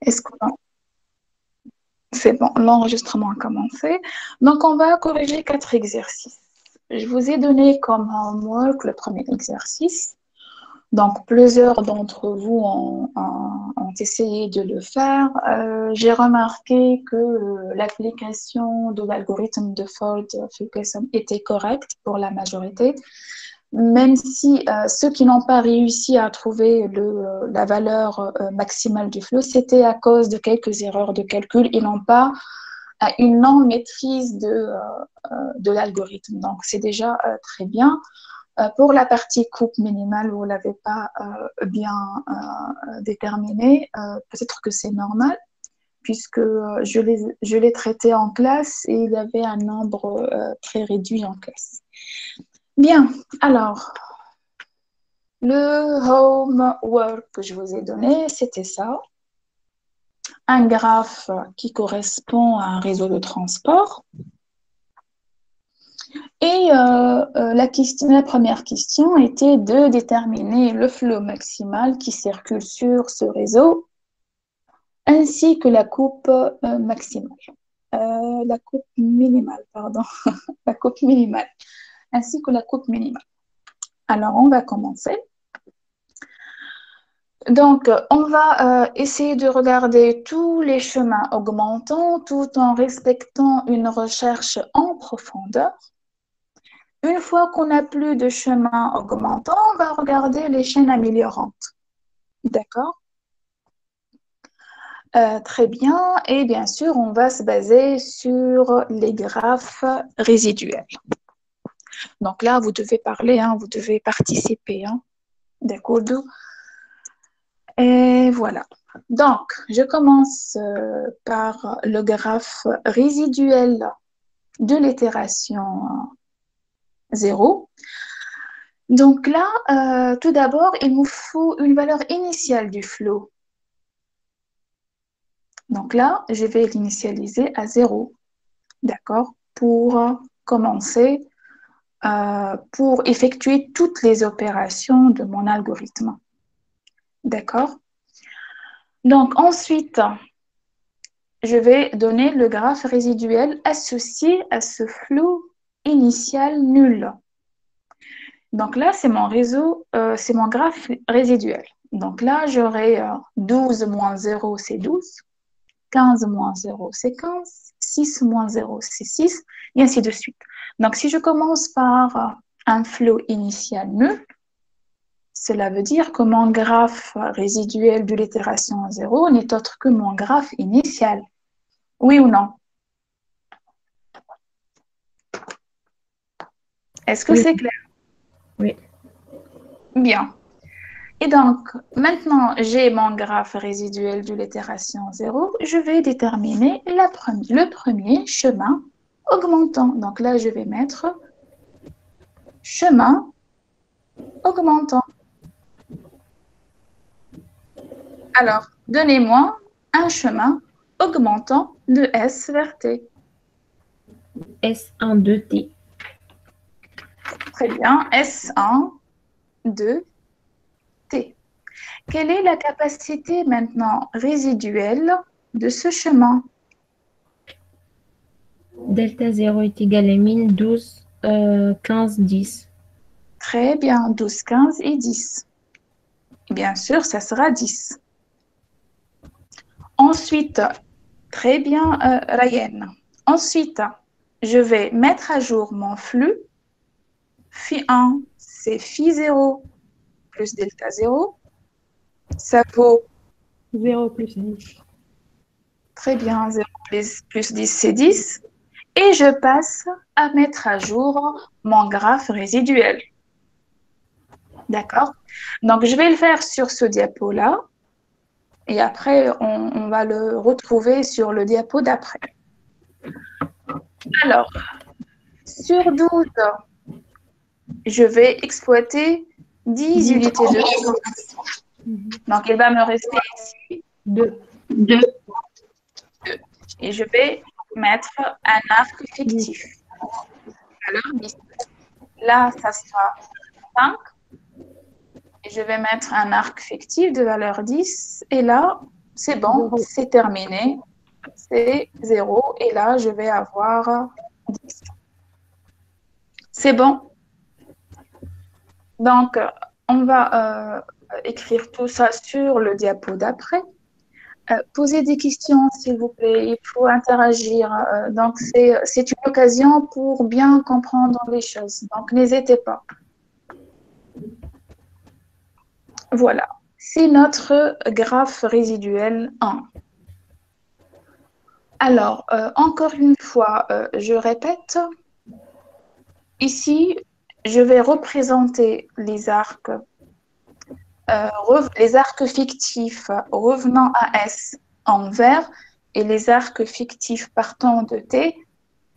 Est-ce que c'est bon, l'enregistrement a commencé. Donc, on va corriger 4 exercices. Je vous ai donné comme homework le premier exercice. Donc, plusieurs d'entre vous ont essayé de le faire. J'ai remarqué que l'application de l'algorithme de Ford-Fulkerson était correcte pour la majorité, même si ceux qui n'ont pas réussi à trouver la valeur maximale du flux, c'était à cause de quelques erreurs de calcul. Ils n'ont pas une non-maîtrise de l'algorithme. Donc, c'est déjà très bien. Pour la partie coupe minimale, vous ne l'avez pas bien déterminée. Peut-être que c'est normal, puisque je l'ai traité en classe et il y avait un nombre très réduit en classe. Bien, alors, le homework que je vous ai donné, c'était ça. Un graphe qui correspond à un réseau de transport. Et la première question était de déterminer le flot maximal qui circule sur ce réseau, ainsi que la coupe maximale. La coupe minimale, pardon. La coupe minimale, ainsi que la coupe minimale. Alors, on va commencer. Donc, on va essayer de regarder tous les chemins augmentants tout en respectant une recherche en profondeur. Une fois qu'on n'a plus de chemin augmentant, on va regarder les chaînes améliorantes. D'accord? Très bien. Et bien sûr, on va se baser sur les graphes résiduels. Donc là, vous devez parler, hein, vous devez participer. Hein. D'accord? Et voilà. Donc, je commence par le graphe résiduel de l'itération 0. Donc là, tout d'abord, il nous faut une valeur initiale du flot. Donc là, je vais l'initialiser à 0, d'accord, pour commencer, pour effectuer toutes les opérations de mon algorithme. D'accord? Donc ensuite, je vais donner le graphe résiduel associé à ce flot initial nul. Donc là, c'est mon réseau, c'est mon graphe résiduel. Donc là, j'aurai 12 moins 0, c'est 12. 15 moins 0, c'est 15. 6 moins 0, c'est 6. Et ainsi de suite. Donc, si je commence par un flot initial nul, cela veut dire que mon graphe résiduel de l'itération 0 n'est autre que mon graphe initial. Oui ou non? Est-ce que Oui, c'est clair? oui. Bien. Et donc, maintenant, j'ai mon graphe résiduel de l'itération 0. Je vais déterminer le premier chemin augmentant. Donc là, je vais mettre chemin augmentant. Alors, donnez-moi un chemin augmentant de S vers T. S1 2T. Très bien, S1, 2, T. Quelle est la capacité maintenant résiduelle de ce chemin? Delta 0 est égal à 1012, 15, 10. Très bien, 12, 15 et 10. Bien sûr, ça sera 10. Ensuite, très bien, Ryan. Ensuite, je vais mettre à jour mon flux. Phi1, c'est Phi0 plus delta 0. Ça vaut 0 plus 10. très bien 0 plus 10, c'est 10. Et je passe à mettre à jour mon graphe résiduel. D'accord? Donc, je vais le faire sur ce diapo-là. Et après, on va le retrouver sur le diapo d'après. Alors, sur 12, je vais exploiter 10 unités de temps. Donc, il va me rester ici 2. 2. Et je vais mettre un arc fictif. Alors, là, ça sera 5. Et je vais mettre un arc fictif de valeur 10. Et là, C'est bon, Zéro. c'est terminé. C'est 0 et là, je vais avoir 10. C'est bon. Donc, on va écrire tout ça sur le diapo d'après. Posez des questions, s'il vous plaît. Il faut interagir. Donc, c'est une occasion pour bien comprendre les choses. Donc, n'hésitez pas. Voilà. C'est notre graphe résiduel 1. Alors, encore une fois, je répète. Ici, je vais représenter les arcs fictifs revenant à S en vert et les arcs fictifs partant de T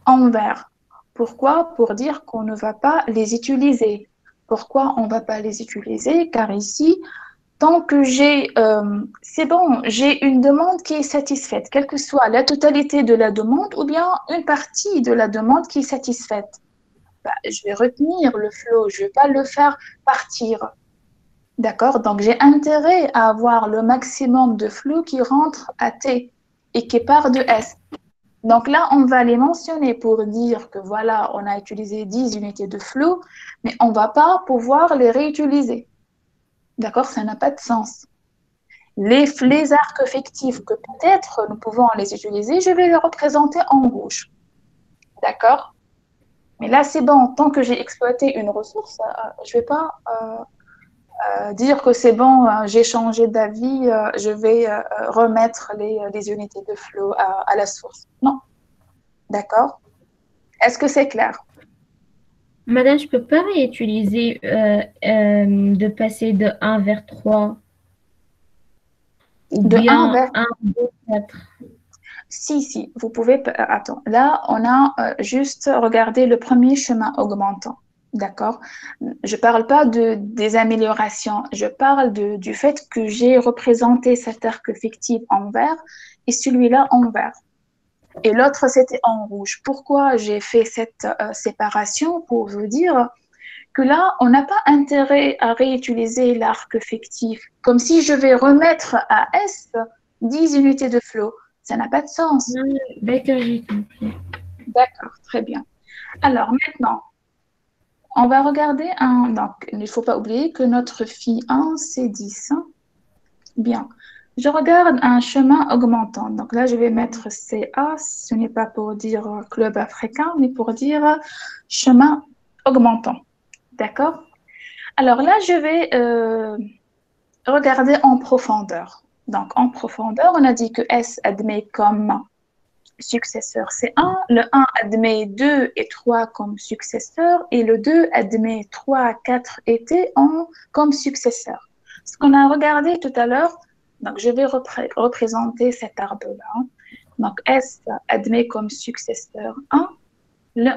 en vert. Pourquoi? Pour dire qu'on ne va pas les utiliser. Pourquoi on ne va pas les utiliser? Car ici, tant que c'est bon, j'ai une demande qui est satisfaite, quelle que soit la totalité de la demande ou bien une partie de la demande qui est satisfaite. Bah, je vais retenir le flow, je ne vais pas le faire partir. D'accord? Donc, j'ai intérêt à avoir le maximum de flux qui rentre à T et qui part de S. Donc là, on va les mentionner pour dire que voilà, on a utilisé 10 unités de flux, mais on ne va pas pouvoir les réutiliser. D'accord? Ça n'a pas de sens. Les arcs fictifs que peut-être nous pouvons les utiliser, je vais les représenter en rouge. D'accord? Mais là, c'est bon, tant que j'ai exploité une ressource, je ne vais pas dire que c'est bon, j'ai changé d'avis, je vais remettre les unités de flow à la source. Non, d'accord? Est-ce que c'est clair? Madame, je peux pas réutiliser de passer de 1 vers 3 ou De 1 bien vers... 1, 2, 4. Si, vous pouvez... Attends, là, on a juste regardé le premier chemin augmentant. D'accord? Je ne parle pas des améliorations, je parle du fait que j'ai représenté cet arc fictif en vert et celui-là en vert. Et l'autre, c'était en rouge. Pourquoi j'ai fait cette séparation? Pour vous dire que là, on n'a pas intérêt à réutiliser l'arc fictif, comme si je vais remettre à S 10 unités de flow. Ça n'a pas de sens. D'accord, j'ai compris. D'accord, très bien. Alors maintenant, on va regarder un... Donc, il ne faut pas oublier que notre phi 1, c'est 10. Hein. Bien. Je regarde un chemin augmentant. Donc là, je vais mettre CA. Ce n'est pas pour dire club africain, mais pour dire chemin augmentant. D'accord? Alors là, je vais regarder en profondeur. Donc, en profondeur, on a dit que S admet comme successeur C1, le 1 admet 2 et 3 comme successeurs, et le 2 admet 3, 4 et T comme successeurs. Ce qu'on a regardé tout à l'heure, donc je vais représenter cet arbre-là. Donc S admet comme successeur 1, le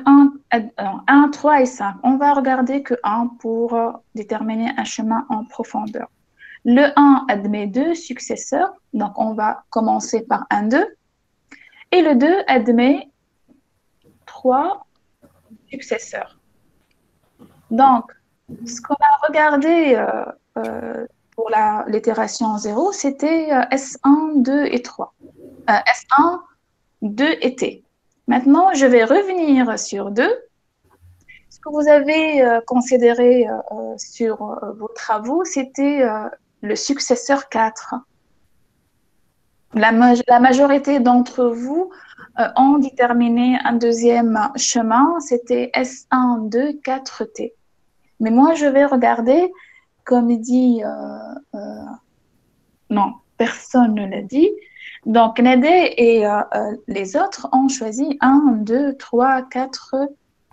1, 3 et 5. On va regarder que 1 pour déterminer un chemin en profondeur. Le 1 admet 2 successeurs, donc on va commencer par 1, 2. Et le 2 admet 3 successeurs. Donc, ce qu'on a regardé pour l'itération 0, c'était S1, 2 et 3. S1, 2 et T. Maintenant, je vais revenir sur 2. Ce que vous avez considéré sur vos travaux, c'était le successeur 4. La majorité d'entre vous ont déterminé un deuxième chemin, c'était S1, 2, 4T. Mais moi, je vais regarder, comme dit, non, personne ne l'a dit. Donc, Nadé et les autres ont choisi 1, 2, 3, 4,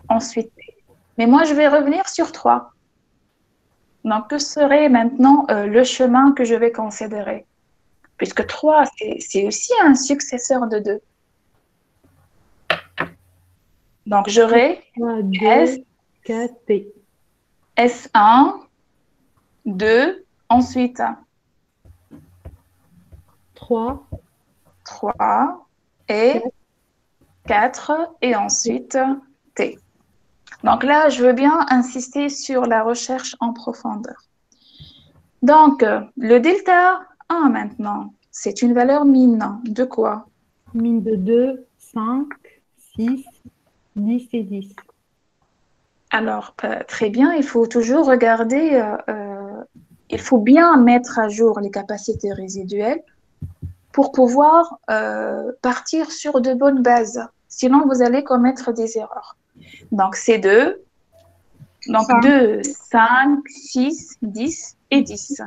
ensuite T. Mais moi, je vais revenir sur 3. Donc, que serait maintenant le chemin que je vais considérer? Puisque 3, c'est aussi un successeur de 2. Donc, j'aurai 3, 2, S, 4, T. S1, 2, ensuite 3, 3 et 4 et ensuite T. Donc là, je veux bien insister sur la recherche en profondeur. Donc, le delta 1 maintenant, c'est une valeur mine. De quoi? Mine de 2, 5, 6, 10 et 10. Alors, très bien, il faut toujours regarder, il faut bien mettre à jour les capacités résiduelles pour pouvoir partir sur de bonnes bases. Sinon, vous allez commettre des erreurs. Donc, c'est 2. Donc, 2, 5, 6, 10 et 10.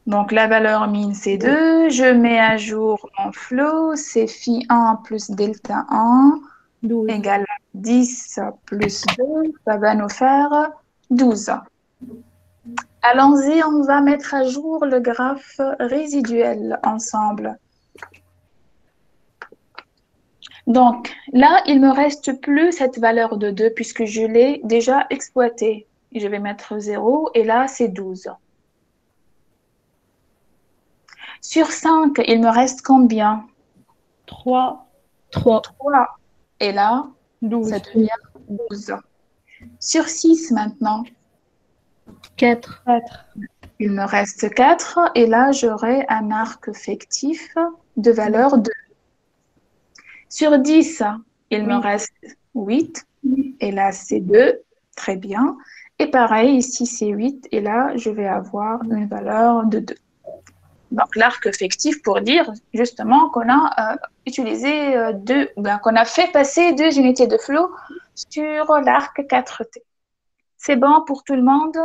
Donc, la valeur mine, c'est 2. Je mets à jour mon flow. C'est phi1 plus delta 1 12. égale 10 plus 2. Ça va nous faire 12. Allons-y, on va mettre à jour le graphe résiduel ensemble. Donc, là, il ne me reste plus cette valeur de 2 puisque je l'ai déjà exploitée. Je vais mettre 0 et là, c'est 12. Sur 5, il me reste combien? 3, 3, 3. Et là, 12. ça devient 12. Sur 6 maintenant, 4, 4, il me reste 4 et là, j'aurai un arc fictif de valeur 2. Sur 10, il me Oui. reste 8 et là, c'est 2. Très bien. Et pareil, ici, c'est 8 et là, je vais avoir une valeur de 2. Donc, l'arc fictif pour dire justement qu'on a utilisé qu'on a fait passer 2 unités de flot sur l'arc 4T. C'est bon pour tout le monde?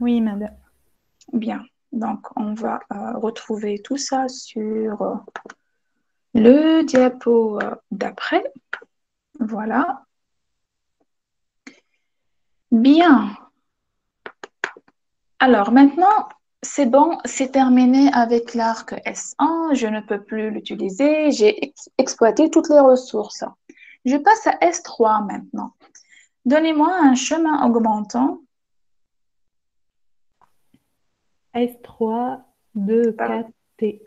Oui, madame. Bien. Donc, on va retrouver tout ça sur le diapo d'après. Voilà. Bien. Alors, maintenant, c'est bon, c'est terminé avec l'arc S1. Je ne peux plus l'utiliser. J'ai exploité toutes les ressources. Je passe à S3 maintenant. Donnez-moi un chemin augmentant. S3, 2, 4, T.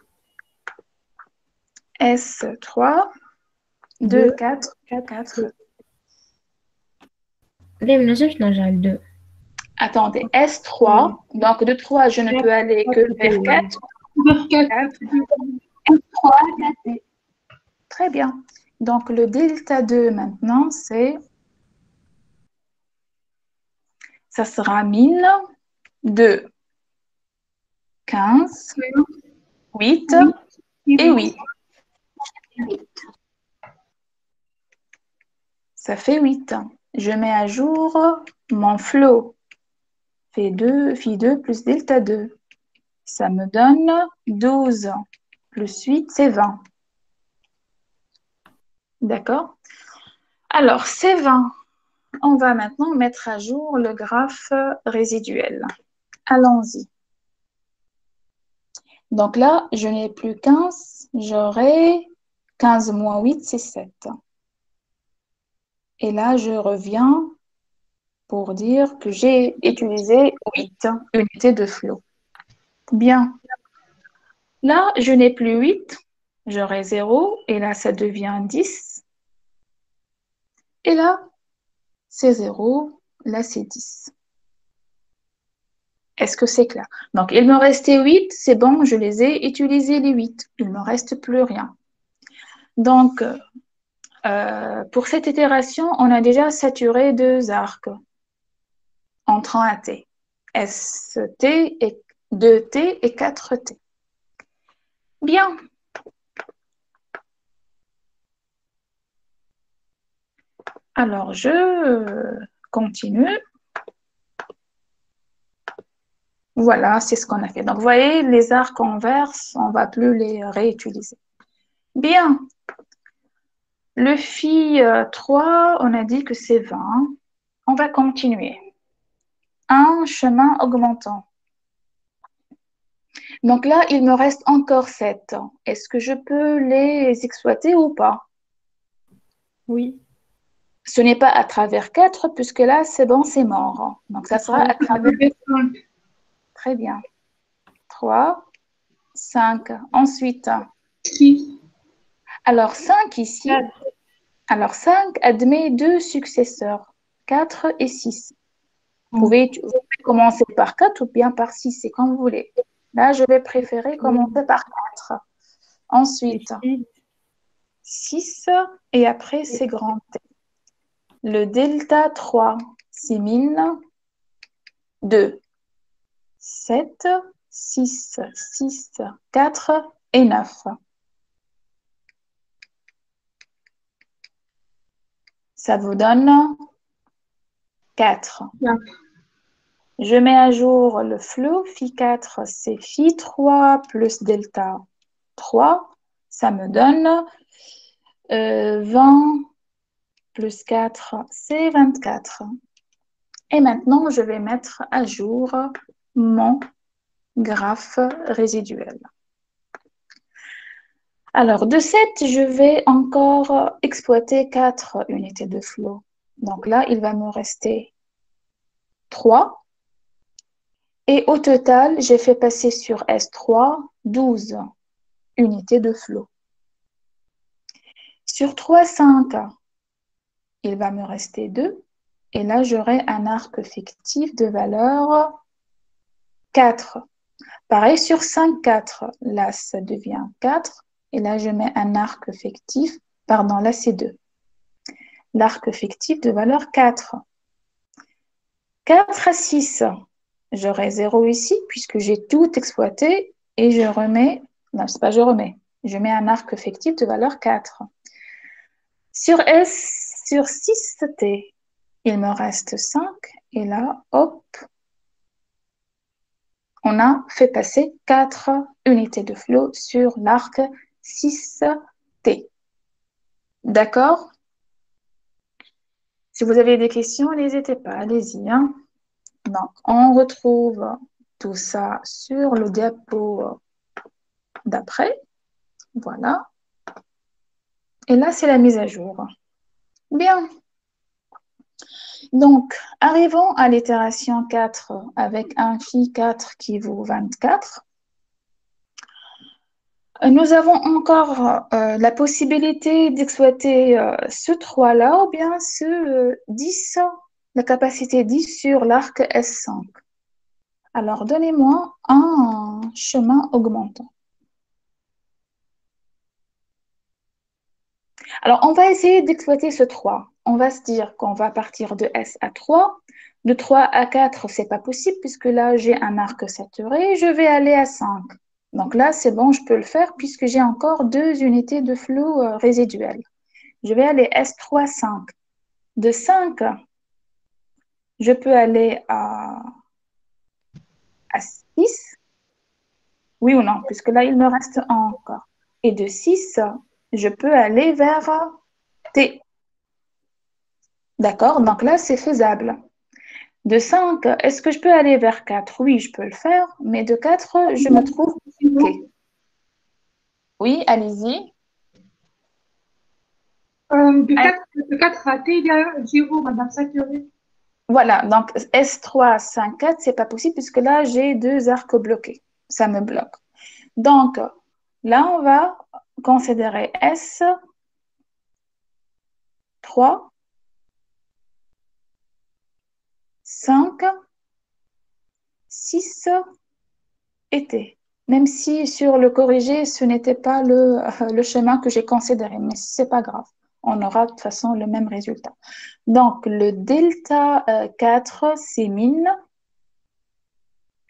S3, 2, 2, 4, 4, 4. T. ليه ما نجمش نرجع ل2. Attendez, S3. Donc, de 3, je ne peux aller que vers 4. 4. S3, 4. Très bien. Donc, le delta 2 maintenant, ça sera 1000, 2, 15, 8 et 8. Ça fait 8. Je mets à jour mon flow. Phi 2 plus delta 2. Ça me donne 12 plus 8, c'est 20. D'accord? Alors, c'est 20. On va maintenant mettre à jour le graphe résiduel. Allons-y. Donc là, je n'ai plus 15. J'aurai 15 moins 8, c'est 7. Et là, je reviens pour dire que j'ai utilisé 8 unités de flot. Bien. Là, je n'ai plus 8. J'aurai 0. Et là, ça devient 10. Et là, c'est 0. Là, c'est 10. Est-ce que c'est clair? Donc, il me restait 8. C'est bon, je les ai utilisés, les 8. Il ne me reste plus rien. Donc, pour cette itération, on a déjà saturé 2 arcs entrant à T. ST et 2T et 4T. Bien. Alors, je continue. Voilà, c'est ce qu'on a fait. Donc, vous voyez, les arcs inverses, on ne va plus les réutiliser. Bien. Le phi 3, on a dit que c'est 20. On va continuer. Un chemin augmentant. Donc là, il me reste encore 7. Est-ce que je peux les exploiter ou pas? Oui. Ce n'est pas à travers 4, puisque là, c'est bon, c'est mort. Donc, ça sera à travers 5. Très bien. 3, 5. Ensuite, alors 5 ici. Alors 5 admet 2 successeurs. 4 et 6. Vous pouvez commencer par 4 ou bien par 6, c'est comme vous voulez. Là, je vais préférer commencer par 4. Ensuite, 6 et après, c'est grand T. Le delta 3, c'est mine 2, 7, 6, 6, 4 et 9. Ça vous donne 4. Je mets à jour le flot. Phi4, c'est Phi3 plus delta 3. Ça me donne 20 plus 4, c'est 24. Et maintenant, je vais mettre à jour mon graphe résiduel. Alors, de 7, je vais encore exploiter 4 unités de flot. Donc là, il va me rester 3. Et au total, j'ai fait passer sur S3 12 unités de flot. Sur 3, 5, il va me rester 2. Et là, j'aurai un arc fictif de valeur 4. Pareil, sur 5, 4, là, ça devient 4. Et là, je mets un arc fictif, pardon, là, c'est 2. L'arc fictif de valeur 4. 4 à 6, j'aurai 0 ici, puisque j'ai tout exploité, et je remets, non, c'est pas je remets, je mets un arc fictif de valeur 4. Sur S, sur 6T, il me reste 5, et là, hop, on a fait passer 4 unités de flot sur l'arc 6T. D'accord? Si vous avez des questions, n'hésitez pas, allez-y. Hein. Donc, on retrouve tout ça sur le diapo d'après. Voilà. Et là, c'est la mise à jour. Bien. Donc, arrivons à l'itération 4 avec un phi 4 qui vaut 24. Nous avons encore la possibilité d'exploiter ce 3-là ou bien ce 10, la capacité 10 sur l'arc S5. Alors, donnez-moi un chemin augmentant. Alors, on va essayer d'exploiter ce 3. On va se dire qu'on va partir de S à 3. De 3 à 4, c'est pas possible puisque là, j'ai un arc saturé. Je vais aller à 5. Donc là, c'est bon, je peux le faire puisque j'ai encore 2 unités de flot résiduel. Je vais aller S3, 5. De 5, je peux aller à 6. Oui ou non, puisque là, il me reste 1 encore. Et de 6, je peux aller vers T. D'accord? Donc là, c'est faisable. De 5, est-ce que je peux aller vers 4? Oui, je peux le faire, mais de 4, je me trouve bloquée. Oui, allez-y. De 4 à T, il y a 0, madame saturée. Voilà, donc S3, 5, 4, c'est pas possible puisque là, j'ai 2 arcs bloqués. Ça me bloque. Donc, là, on va considérer S3, 5, 6 et T. Même si sur le corrigé, ce n'était pas le chemin que j'ai considéré, mais ce n'est pas grave. On aura de toute façon le même résultat. Donc, le delta 4, c'est mine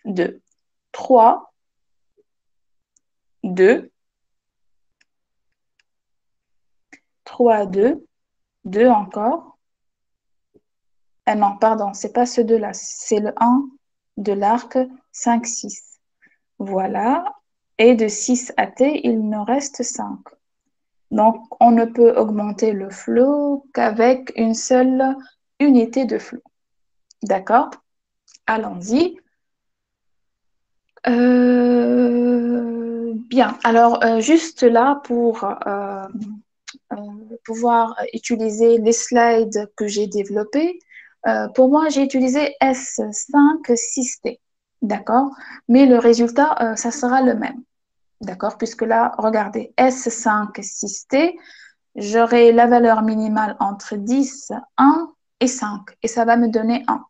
2, 3, 2, 3, 2, 2 encore. Ah non, pardon, c'est pas ce 2-là, c'est le 1 de l'arc 5, 6. Voilà. Et de 6 à T, il nous reste 5. Donc, on ne peut augmenter le flot qu'avec une seule unité de flot. D'accord? Allons-y. Bien. Alors, juste là pour pouvoir utiliser les slides que j'ai développés, pour moi, j'ai utilisé S5, 6T. D'accord? Mais le résultat, ça sera le même. D'accord? Puisque là, regardez, S5, 6T, j'aurai la valeur minimale entre 10, 1 et 5. Et ça va me donner 1.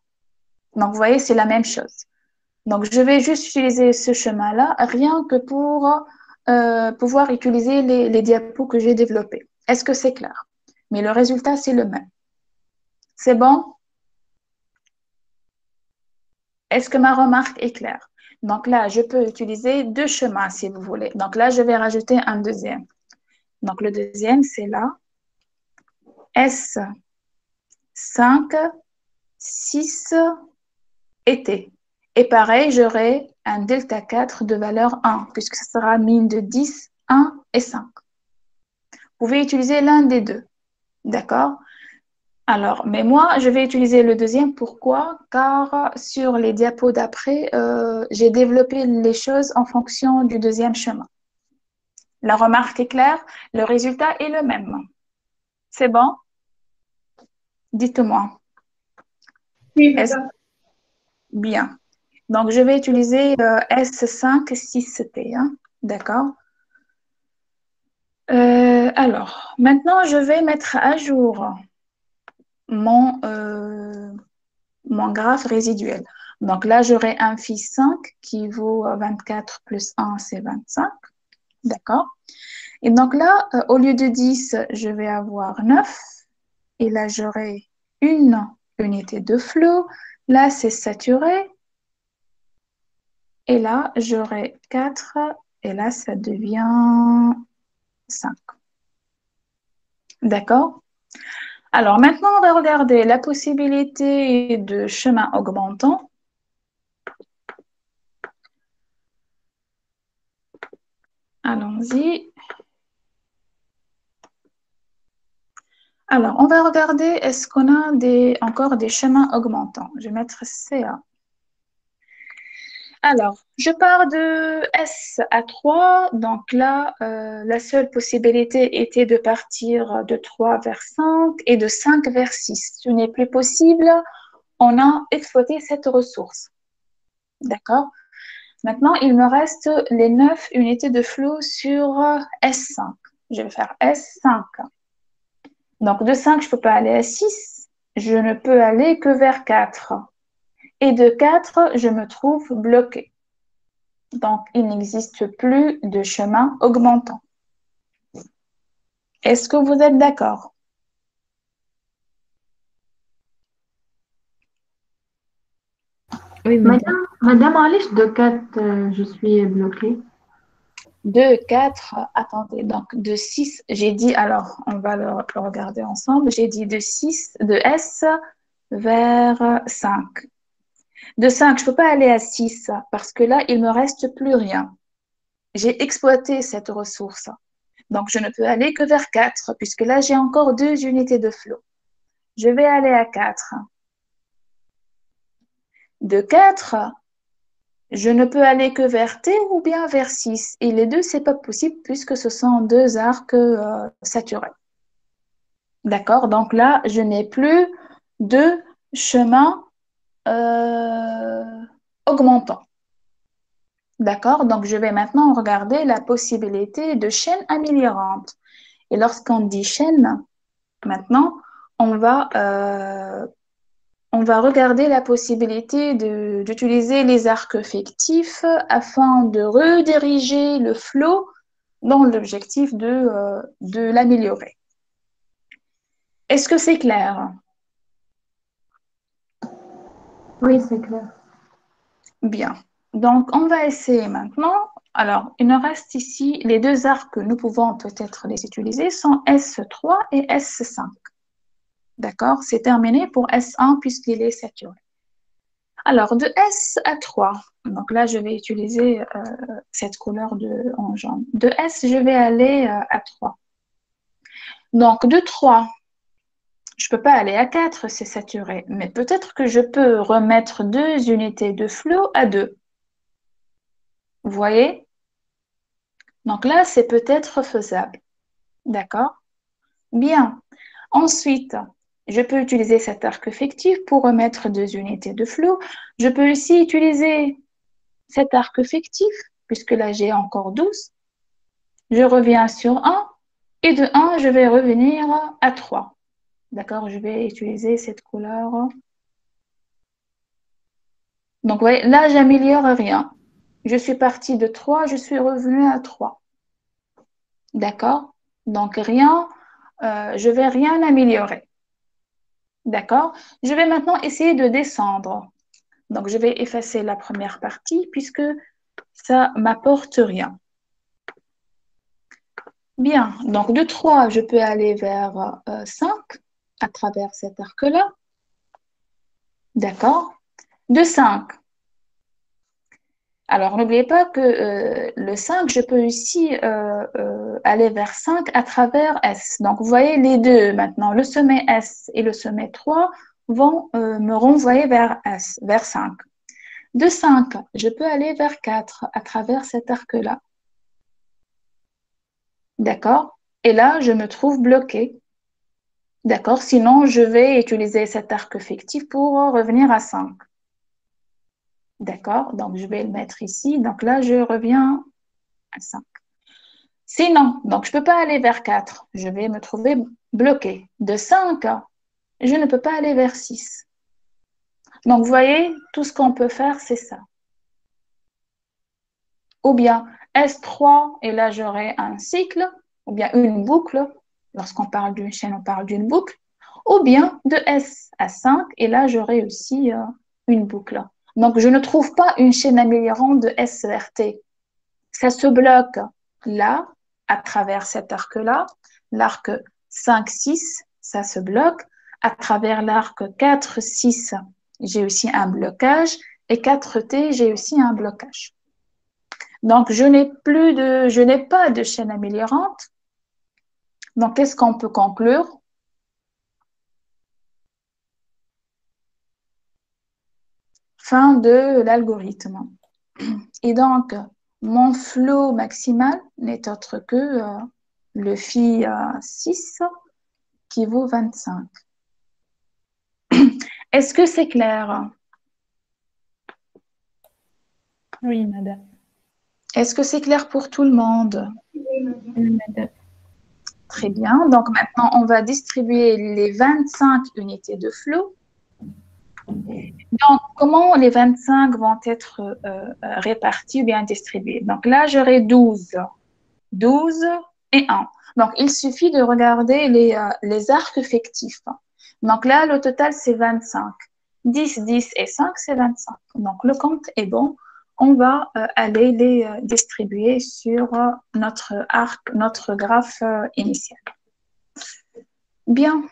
Donc, vous voyez, c'est la même chose. Donc, je vais juste utiliser ce chemin-là, rien que pour pouvoir utiliser les diapos que j'ai développés. Est-ce que c'est clair? Mais le résultat, c'est le même. C'est bon? Est-ce que ma remarque est claire? Donc là, je peux utiliser deux chemins si vous voulez. Donc là, je vais rajouter un deuxième. Donc le deuxième, c'est là. S5, 6 et T. Et pareil, j'aurai un delta 4 de valeur 1, puisque ça sera mine de 10, 1 et 5. Vous pouvez utiliser l'un des deux. D'accord? Alors, mais moi, je vais utiliser le deuxième. Pourquoi? Car sur les diapos d'après, j'ai développé les choses en fonction du deuxième chemin. La remarque est claire, le résultat est le même. C'est bon? Dites-moi. Oui, Est-ce madame. bien? Donc, je vais utiliser S5, 6T. Hein? D'accord? Alors, maintenant, je vais mettre à jour mon, mon graphe résiduel. Donc là, j'aurai un phi 5 qui vaut 24 plus 1, c'est 25. D'accord? Et donc là, au lieu de 10, je vais avoir 9. Et là, j'aurai une unité de flot. Là, c'est saturé. Et là, j'aurai 4. Et là, ça devient 5. D'accord? Alors maintenant, on va regarder la possibilité de chemin augmentant. Allons-y. Alors, on va regarder, est-ce qu'on a encore des chemins augmentants? Je vais mettre CA. Alors, je pars de S à 3. Donc là, la seule possibilité était de partir de 3 vers 5 et de 5 vers 6. Ce n'est plus possible. On a exploité cette ressource. D'accord? Maintenant, il me reste les 9 unités de flot sur S5. Je vais faire S5. Donc, de 5, je ne peux pas aller à 6. Je ne peux aller que vers 4. Et de 4, je me trouve bloqué. Donc, il n'existe plus de chemin augmentant. Est-ce que vous êtes d'accord? Oui, madame. Madame Alice, de 4, je suis bloquée. De 4, attendez, donc de 6, j'ai dit, alors on va le regarder ensemble, j'ai dit de 6, de S vers 5. De 5, je ne peux pas aller à 6 parce que là, il ne me reste plus rien. J'ai exploité cette ressource. Donc, je ne peux aller que vers 4 puisque là, j'ai encore 2 unités de flot. Je vais aller à 4. De 4, je ne peux aller que vers T ou bien vers 6. Et les deux, c'est pas possible puisque ce sont deux arcs saturés. D'accord? Donc là, je n'ai plus de chemin augmentant. D'accord? Donc, je vais maintenant regarder la possibilité de chaîne améliorante. Et lorsqu'on dit chaîne, maintenant, on va regarder la possibilité d'utiliser les arcs fictifs afin de rediriger le flot dans l'objectif de l'améliorer. Est-ce que c'est clair? Oui, c'est clair. Bien. Donc, on va essayer maintenant. Alors, il nous reste ici les deux arcs que nous pouvons peut-être les utiliser sont S3 et S5. D'accord? C'est terminé pour S1 puisqu'il est saturé. Alors, de S à 3, donc là, je vais utiliser cette couleur en jaune. De S, je vais aller à 3. Donc, de 3, je ne peux pas aller à 4, c'est saturé. Mais peut-être que je peux remettre 2 unités de flot à 2. Vous voyez? Donc là, c'est peut-être faisable. D'accord? Bien. Ensuite, je peux utiliser cet arc fictif pour remettre 2 unités de flot. Je peux aussi utiliser cet arc fictif, puisque là, j'ai encore 12. Je reviens sur 1. Et de 1, je vais revenir à 3. D'accord, je vais utiliser cette couleur. Donc, vous voyez, là, j'améliore rien. Je suis partie de 3, je suis revenue à 3. D'accord? Donc, rien, je vais rien améliorer. D'accord? Je vais maintenant essayer de descendre. Donc, je vais effacer la première partie puisque ça m'apporte rien. Bien, donc de 3, je peux aller vers 5 à travers cet arc-là. D'accord? De 5. Alors, n'oubliez pas que le 5, je peux aussi aller vers 5 à travers S. Donc, vous voyez les deux maintenant, le sommet S et le sommet 3 vont me renvoyer vers S, vers 5. De 5, je peux aller vers 4 à travers cet arc-là. D'accord? Et là, je me trouve bloquée. D'accord? Sinon, je vais utiliser cet arc fictif pour revenir à 5. D'accord? Donc, je vais le mettre ici. Donc là, je reviens à 5. Sinon, donc je ne peux pas aller vers 4. Je vais me trouver bloquée. De 5, je ne peux pas aller vers 6. Donc, vous voyez, tout ce qu'on peut faire, c'est ça. Ou bien S3, et là, j'aurai un cycle, ou bien une boucle. Lorsqu'on parle d'une chaîne, on parle d'une boucle. Ou bien de S à 5, et là, j'aurai aussi une boucle. Donc, je ne trouve pas une chaîne améliorante de S vers T. Ça se bloque là, à travers cet arc-là. L'arc 5, 6, ça se bloque. À travers l'arc 4, 6, j'ai aussi un blocage. Et 4T, j'ai aussi un blocage. Donc, je n'ai pas de chaîne améliorante. Donc, qu'est-ce qu'on peut conclure? Fin de l'algorithme. Et donc, mon flot maximal n'est autre que le phi 6 qui vaut 25. Est-ce que c'est clair? Oui, madame. Est-ce que c'est clair pour tout le monde? Oui, madame. Très bien. Donc maintenant, on va distribuer les 25 unités de flot. Donc, comment les 25 vont être répartis ou bien distribués? Donc là, j'aurai 12. 12 et 1. Donc, il suffit de regarder les arcs fictifs. Donc là, le total, c'est 25. 10, 10 et 5, c'est 25. Donc, le compte est bon. On va aller les distribuer sur notre arc, notre graphe initial. Bien.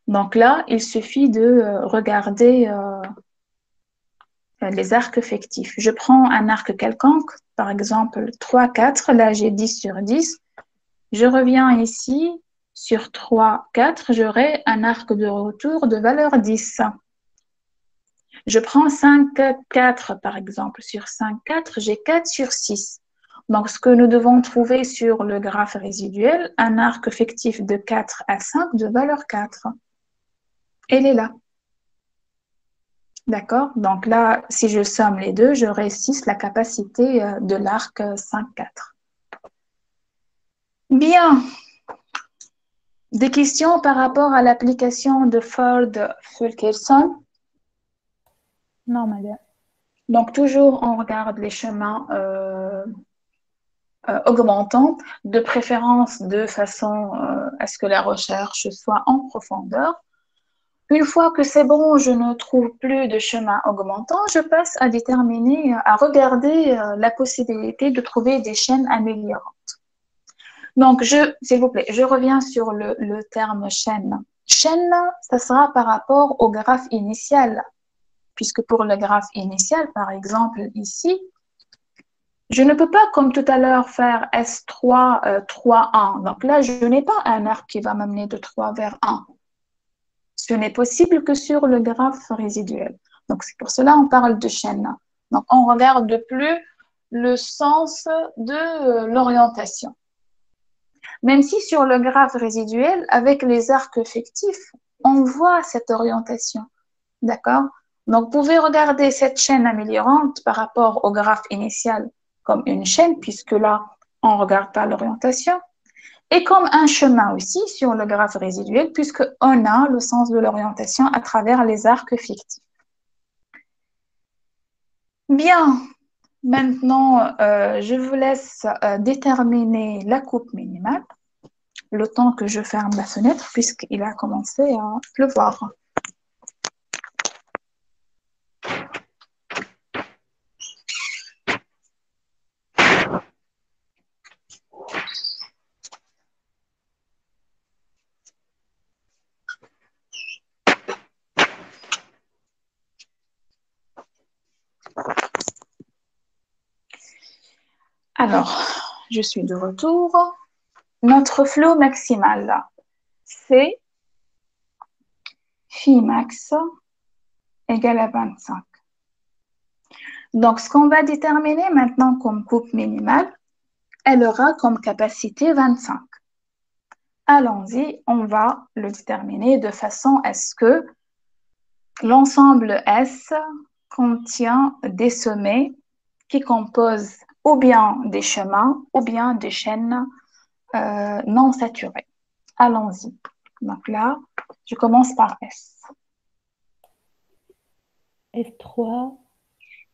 Donc là, il suffit de regarder les arcs fictifs. Je prends un arc quelconque, par exemple 3, 4. Là, j'ai 10 sur 10. Je reviens ici, sur 3, 4, j'aurai un arc de retour de valeur 10. Je prends 5, 4 par exemple. Sur 5, 4, j'ai 4 sur 6. Donc, ce que nous devons trouver sur le graphe résiduel, un arc fictif de 4 à 5 de valeur 4. Elle est là. D'accord? Donc là, si je somme les deux, j'aurai 6, la capacité de l'arc 5, 4. Bien. Des questions par rapport à l'application de Ford-Fulkerson? Non, madame. Donc, toujours, on regarde les chemins augmentants, de préférence de façon à ce que la recherche soit en profondeur. Une fois que c'est bon, je ne trouve plus de chemin augmentant, je passe à déterminer, à regarder la possibilité de trouver des chaînes améliorantes. Donc, s'il vous plaît, je reviens sur le terme chaîne. Chaîne, ça sera par rapport au graphe initial, puisque pour le graphe initial, par exemple ici, je ne peux pas, comme tout à l'heure, faire S3, 3, 1. Donc là, je n'ai pas un arc qui va m'amener de 3 vers 1. Ce n'est possible que sur le graphe résiduel. Donc, c'est pour cela qu'on parle de chaîne. Donc, on ne regarde plus le sens de l'orientation. Même si sur le graphe résiduel, avec les arcs fictifs, on voit cette orientation. D'accord? Donc, vous pouvez regarder cette chaîne améliorante par rapport au graphe initial comme une chaîne, puisque là, on ne regarde pas l'orientation. et comme un chemin aussi sur le graphe résiduel, puisqu'on a le sens de l'orientation à travers les arcs fictifs. Bien, maintenant, je vous laisse déterminer la coupe minimale, le temps que je ferme la fenêtre, puisqu'il a commencé à pleuvoir. Alors, je suis de retour. Notre flot maximal, c'est phi max égale à 25. Donc, ce qu'on va déterminer maintenant comme coupe minimale, elle aura comme capacité 25. Allons-y, on va le déterminer de façon à ce que l'ensemble S contient des sommets qui composent ou bien des chemins ou bien des chaînes non saturées. Allons-y. Donc là, je commence par S. S3.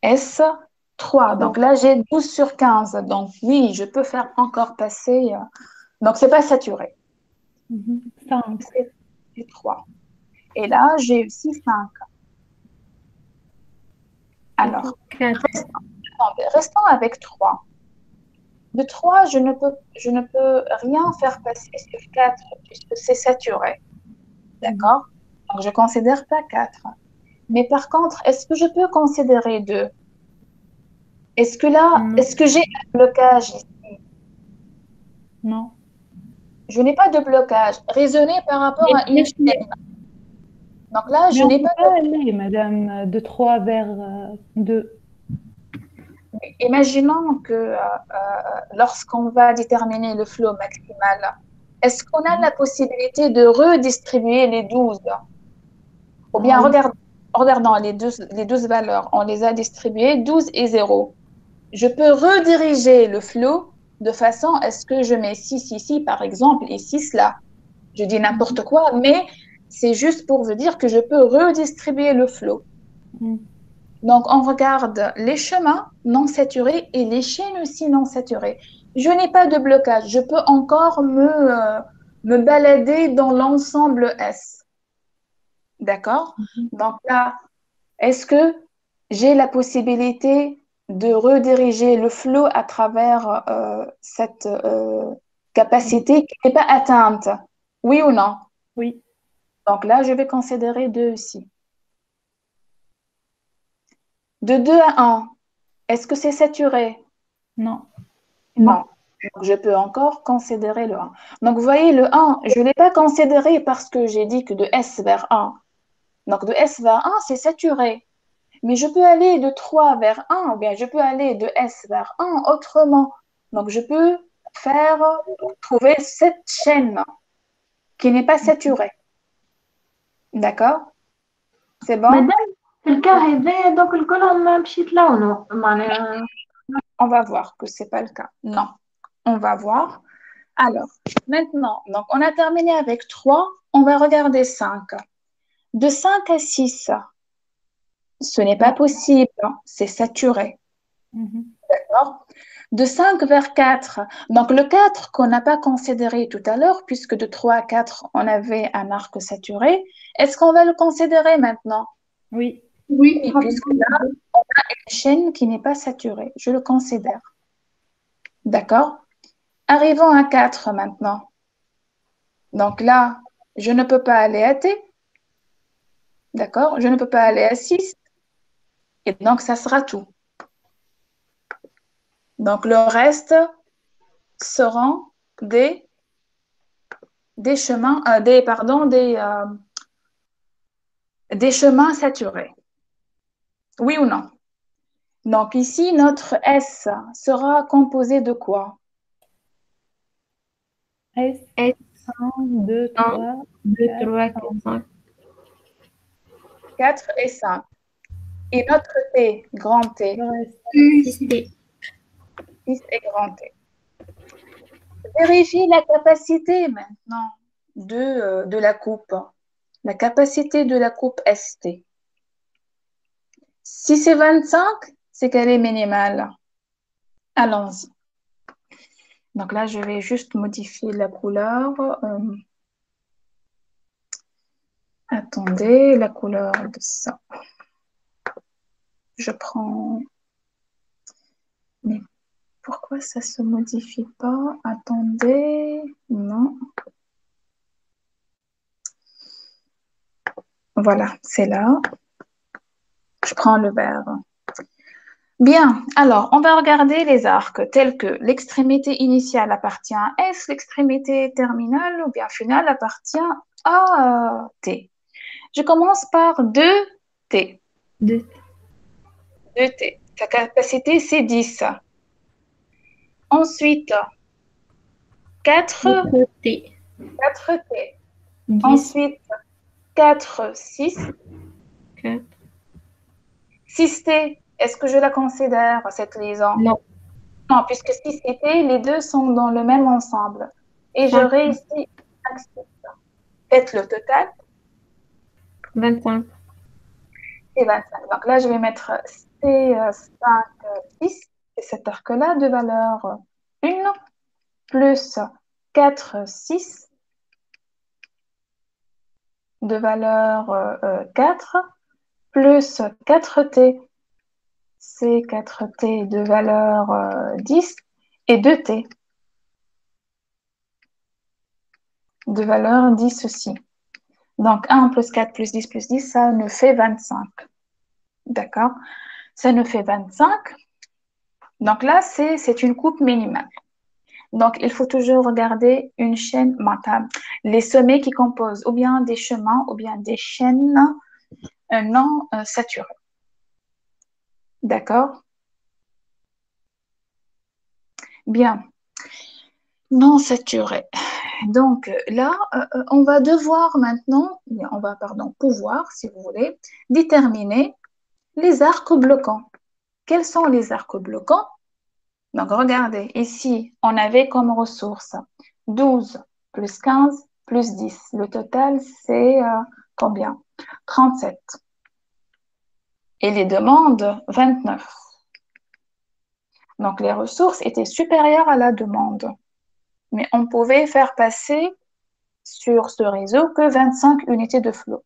S3. Donc là, j'ai 12 sur 15. Donc oui, je peux faire encore passer. Donc, ce n'est pas saturé. 5. C'est 3. Et là, j'ai aussi 5. Alors, 4. restons avec 3. De 3, je ne peux rien faire passer sur 4 puisque c'est saturé. D'accord? Donc, je ne considère pas 4. Mais par contre, est-ce que je peux considérer 2? Est-ce que là, Non. est-ce que j'ai un blocage ici? Non. Je n'ai pas de blocage. Raisonner par rapport à une chaîne. Donc là, je Mais on n'ai peut pas pas aller, madame, de 3 vers 2. Imaginons que lorsqu'on va déterminer le flot maximal, est-ce qu'on a la possibilité de redistribuer les 12? Ou bien, Oui. regardons les 12 valeurs, on les a distribuées, 12 et 0. Je peux rediriger le flot de façon à ce que je mets 6 ici, par exemple, et 6 là. Je dis n'importe quoi, mais c'est juste pour vous dire que je peux redistribuer le flot. Donc, on regarde les chemins non saturés et les chaînes aussi non saturées. Je n'ai pas de blocage. Je peux encore me balader dans l'ensemble S. D'accord? Donc là, est-ce que j'ai la possibilité de rediriger le flot à travers cette capacité qui n'est pas atteinte? Oui ou non? Oui. Donc là, je vais considérer 2 ici. De 2 à 1, est-ce que c'est saturé? Non. Non. Donc, je peux encore considérer le 1. Donc, vous voyez, le 1, je ne l'ai pas considéré parce que j'ai dit que de S vers 1. Donc, de S vers 1, c'est saturé. Mais je peux aller de 3 vers 1, ou bien je peux aller de S vers 1 autrement. Donc, je peux trouver cette chaîne qui n'est pas saturée. D'accord? C'est bon? مادام في الكا هذايا دوك الكل مشيت لونه معناها On va voir que ce n'est pas le cas. Non. On va voir. Alors, maintenant, donc on a terminé avec 3, on va regarder 5. De 5 à 6, ce n'est pas possible, c'est saturé. D'accord? De 5 vers 4, donc le 4 qu'on n'a pas considéré tout à l'heure, puisque de 3 à 4, on avait un arc saturé, est-ce qu'on va le considérer maintenant? Oui. Oui, Puisque là, on a une chaîne qui n'est pas saturée, je le considère. D'accord? Arrivons à 4 maintenant. Donc là, je ne peux pas aller à T. D'accord? Je ne peux pas aller à 6. Et donc, ça sera tout. Donc, le reste seront des chemins, des chemins saturés. Oui ou non? Donc, ici, notre S sera composé de quoi? S, 1, 2, 3, 2, 4, 3, 5. 4, 4 et 5. Et notre T, grand T, Le reste. 6T. 6 et grand T. Vérifie la capacité maintenant de la coupe. La capacité de la coupe ST. Si c'est 25, c'est qu'elle est minimale. Allons-y. Donc là, je vais juste modifier la couleur. Attendez, la couleur de ça. Je prends... Mais pourquoi ça se modifie pas? Attendez, non. Voilà, c'est là. Je prends le vert. Bien, alors on va regarder les arcs tels que l'extrémité initiale appartient à S, l'extrémité terminale ou bien finale appartient à T. Je commence par 2T. 2. 2T. Sa capacité, c'est 10. Ensuite, 4, 4T. 4T. 10. Ensuite, 4, 6. 4. 6T, est-ce que je la considère, cette liaison? Non. Non, puisque 6 et T, les deux sont dans le même ensemble. Et 5. j'aurai ici 5, 6. Faites le total, 25. c'est 25. Donc là, je vais mettre C5, 6, et cet arc-là de valeur 1, plus 4, 6, de valeur 4, plus 4T, C4T de valeur 10, et 2T de valeur 10 aussi. Donc 1 plus 4 plus 10 plus 10, ça nous fait 25. D'accord? Ça nous fait 25. Donc là, c'est une coupe minimale. Donc, il faut toujours regarder une chaîne mentale. Les sommets qui composent ou bien des chemins ou bien des chaînes non saturées. D'accord? Bien. Non saturées. Donc là, on va devoir maintenant, pouvoir, si vous voulez, déterminer les arcs bloquants. Quels sont les arcs bloquants? Donc, regardez, ici, on avait comme ressource 12 plus 15 plus 10. Le total, c'est combien? 37. Et les demandes, 29. Donc, les ressources étaient supérieures à la demande. Mais on pouvait faire passer sur ce réseau que 25 unités de flot,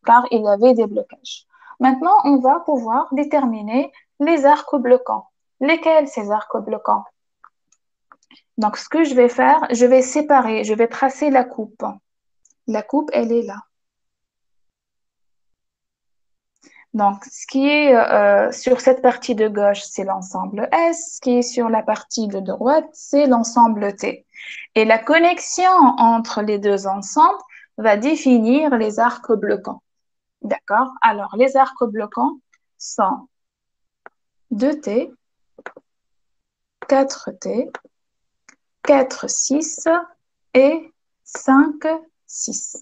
car il y avait des blocages. Maintenant, on va pouvoir déterminer les arcs bloquants. Lesquels ces arcs bloquants? Donc, ce que je vais faire, je vais séparer, je vais tracer la coupe. La coupe, elle est là. Donc, ce qui est sur cette partie de gauche, c'est l'ensemble S. Ce qui est sur la partie de droite, c'est l'ensemble T. Et la connexion entre les deux ensembles va définir les arcs bloquants. D'accord? Alors, les arcs bloquants sont 2T, 4T, 4, 6 et 5, 6.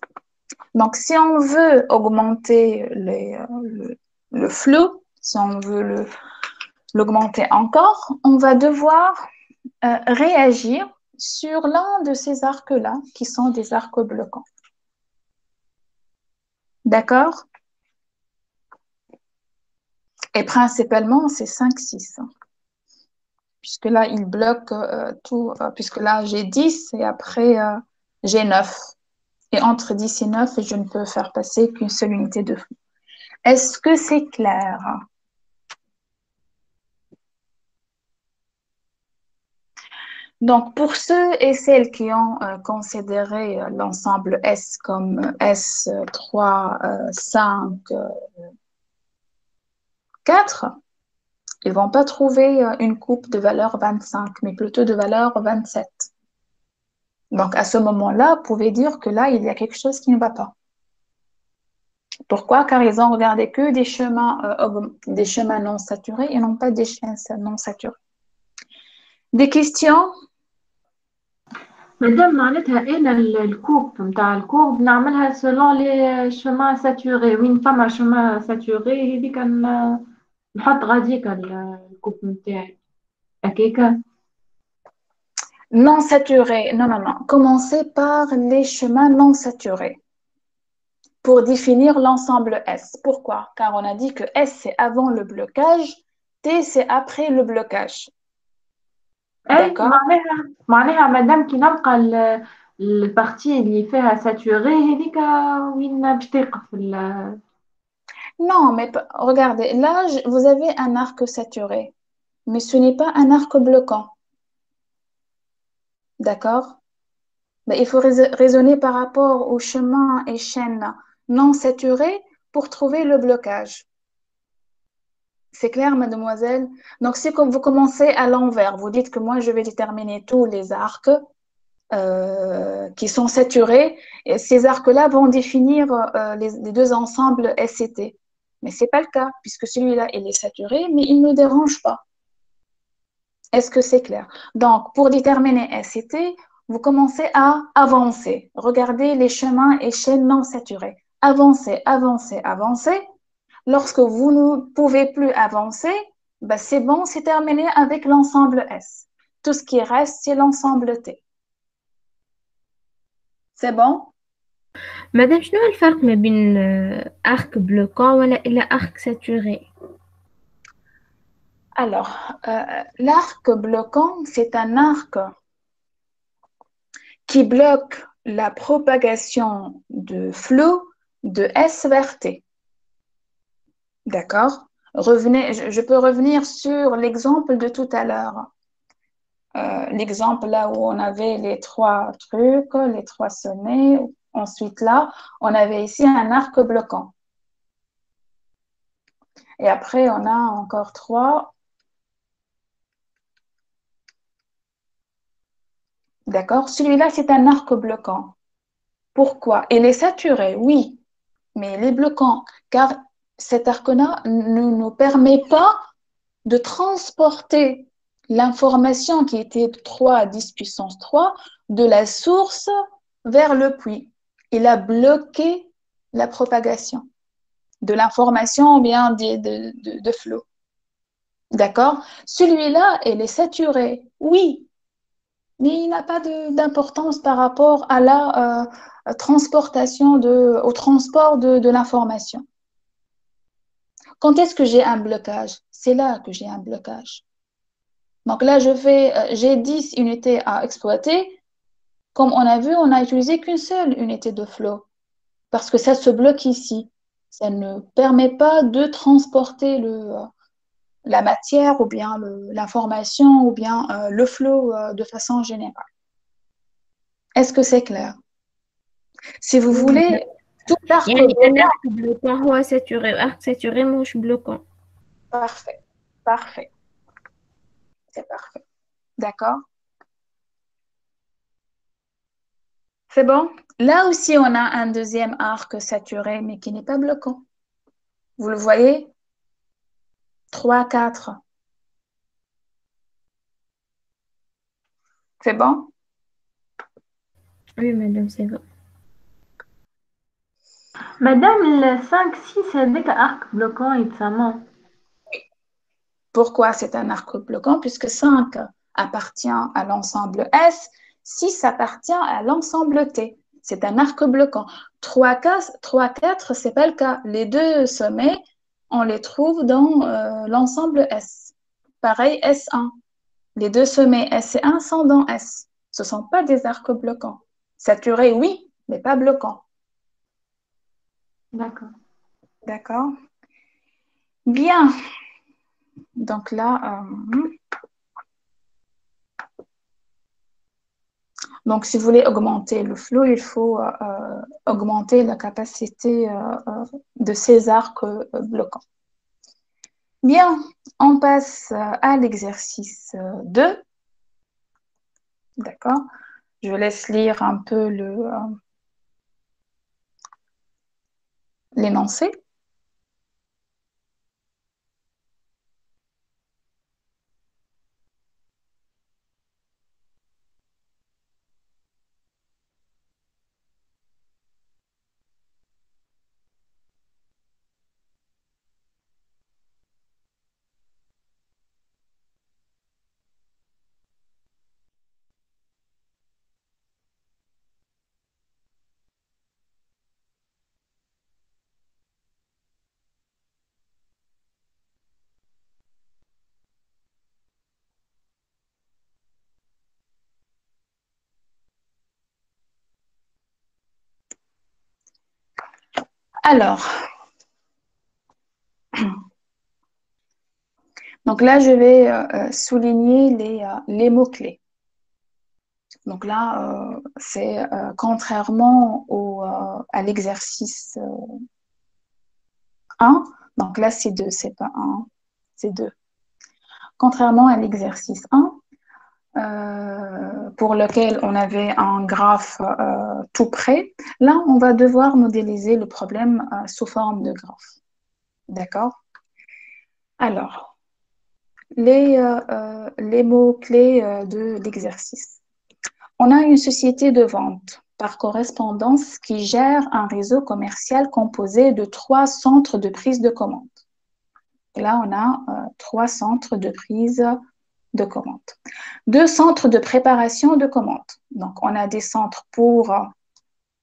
Donc, si on veut augmenter le flux, si on veut l'augmenter encore, on va devoir réagir sur l'un de ces arcs-là, qui sont des arcs bloquants. D'accord? Et principalement, c'est 5, 6. Puisque là, il bloque tout, puisque là, j'ai 10 et après, j'ai 9. Et entre 10 et 9, je ne peux faire passer qu'une seule unité de flux. Est-ce que c'est clair? Donc, pour ceux et celles qui ont considéré l'ensemble S comme S3, 5, 4, ils ne vont pas trouver une coupe de valeur 25, mais plutôt de valeur 27. Donc, à ce moment-là, vous pouvez dire que là, il y a quelque chose qui ne va pas. Pourquoi? Car ils ont regardé que des chemins non saturés et non pas des chaînes non saturées. Des questions? مادام معناتها انا الكوب نتاع الكورب نعملها سولون لي شومان ساتوري، وين فما شومان ساتوري هذيك نحط غاديكا الكوب نتاعي هكاكا. Non saturés. Non, non, non. Commencez par les chemins non saturés pour définir l'ensemble S. Pourquoi? Car on a dit que S, c'est avant le blocage, T, c'est après le blocage. اي D'accord? معناها مادام كي نلقى البارتي اللي فيها ساتوري هذيك وين باش توقف Non, mais regardez, là, vous avez un arc saturé, mais ce n'est pas un arc bloquant. D'accord? Ben, il faut raisonner par rapport aux chemins et chaînes non saturés pour trouver le blocage. C'est clair, mademoiselle? Donc, si vous commencez à l'envers, vous dites que moi, je vais déterminer tous les arcs qui sont saturés, et ces arcs-là vont définir les deux ensembles S et T. Mais ce n'est pas le cas, puisque celui-là, il est saturé, mais il ne nous dérange pas. Est-ce que c'est clair? Donc, pour déterminer S et T, vous commencez à avancer. Regardez les chemins et chaînes non saturés. Avancez, avancez, avancez. Lorsque vous ne pouvez plus avancer, ben c'est bon, c'est terminé avec l'ensemble S. Tout ce qui reste, c'est l'ensemble T. C'est bon? مادام شنو الفرق ما بين arc bloquant ولا arc saturé؟ Alors, l'arc bloquant, c'est un arc qui bloque la propagation de flot de S vers T. D'accord? Revenez, je peux revenir sur l'exemple de tout à l'heure. L'exemple là où on avait les trois trucs, les trois sommets. Ensuite là, on avait ici un arc bloquant. Et après, on a encore trois. D'accord? Celui-là, c'est un arc bloquant. Pourquoi? Il est saturé, oui, mais il est bloquant, car cet arc-là ne nous permet pas de transporter l'information qui était de 3 à 10 puissance 3 de la source vers le puits. Il a bloqué la propagation de l'information ou bien de flot. D'accord? Celui-là, il est saturé, oui, mais il n'a pas d'importance par rapport à la transportation au transport de l'information. Quand est-ce que j'ai un blocage? C'est là que j'ai un blocage. Donc là, j'ai 10 unités à exploiter. Comme on a vu, on n'a utilisé qu'une seule unité de flot parce que ça se bloque ici. Ça ne permet pas de transporter la matière ou bien l'information ou bien le flot de façon générale. Est-ce que c'est clair? Si vous voulez, tout arc يعني un bloquant, arc bloquant هو saturé arc saturé مش bloquant. parfait, parfait, c'est parfait. D'accord? C'est bon? Là aussi, on a un deuxième arc saturé, mais qui n'est pas bloquant. Vous le voyez? 3, 4. C'est bon? Oui, madame, c'est bon. مادام 5 6 هذاك ارك بلوكون يتسمى. Pourquoi c'est un arc bloquant? Puisque 5 appartient à l'ensemble S, 6 appartient à l'ensemble T. C'est un arc bloquant. 3, 4, c'est pas le cas. Les deux sommets, on les trouve dans l'ensemble S. Pareil, S1. Les deux sommets S et 1 sont dans S. Ce ne sont pas des arcs bloquants. Saturés, oui, mais pas bloquants. D'accord. D'accord? Bien. Donc là, donc si vous voulez augmenter le flot, il faut augmenter la capacité de ces arcs bloquants. Bien, on passe à l'exercice 2. D'accord? Je laisse lire un peu l'énoncé. Alors, donc là, je vais souligner les mots-clés. Donc là, c'est contrairement à l'exercice 1, donc là, c'est 2, c'est pas 1, c'est 2. Contrairement à l'exercice 1, pour lequel on avait un graphe tout près, là, on va devoir modéliser le problème sous forme de graphe. D'accord? Alors, les mots-clés de l'exercice. On a une société de vente par correspondance qui gère un réseau commercial composé de 3 centres de prise de commande. Et là, on a 3 centres de prise de commande. 2 centres de préparation de commande. Donc, on a des centres pour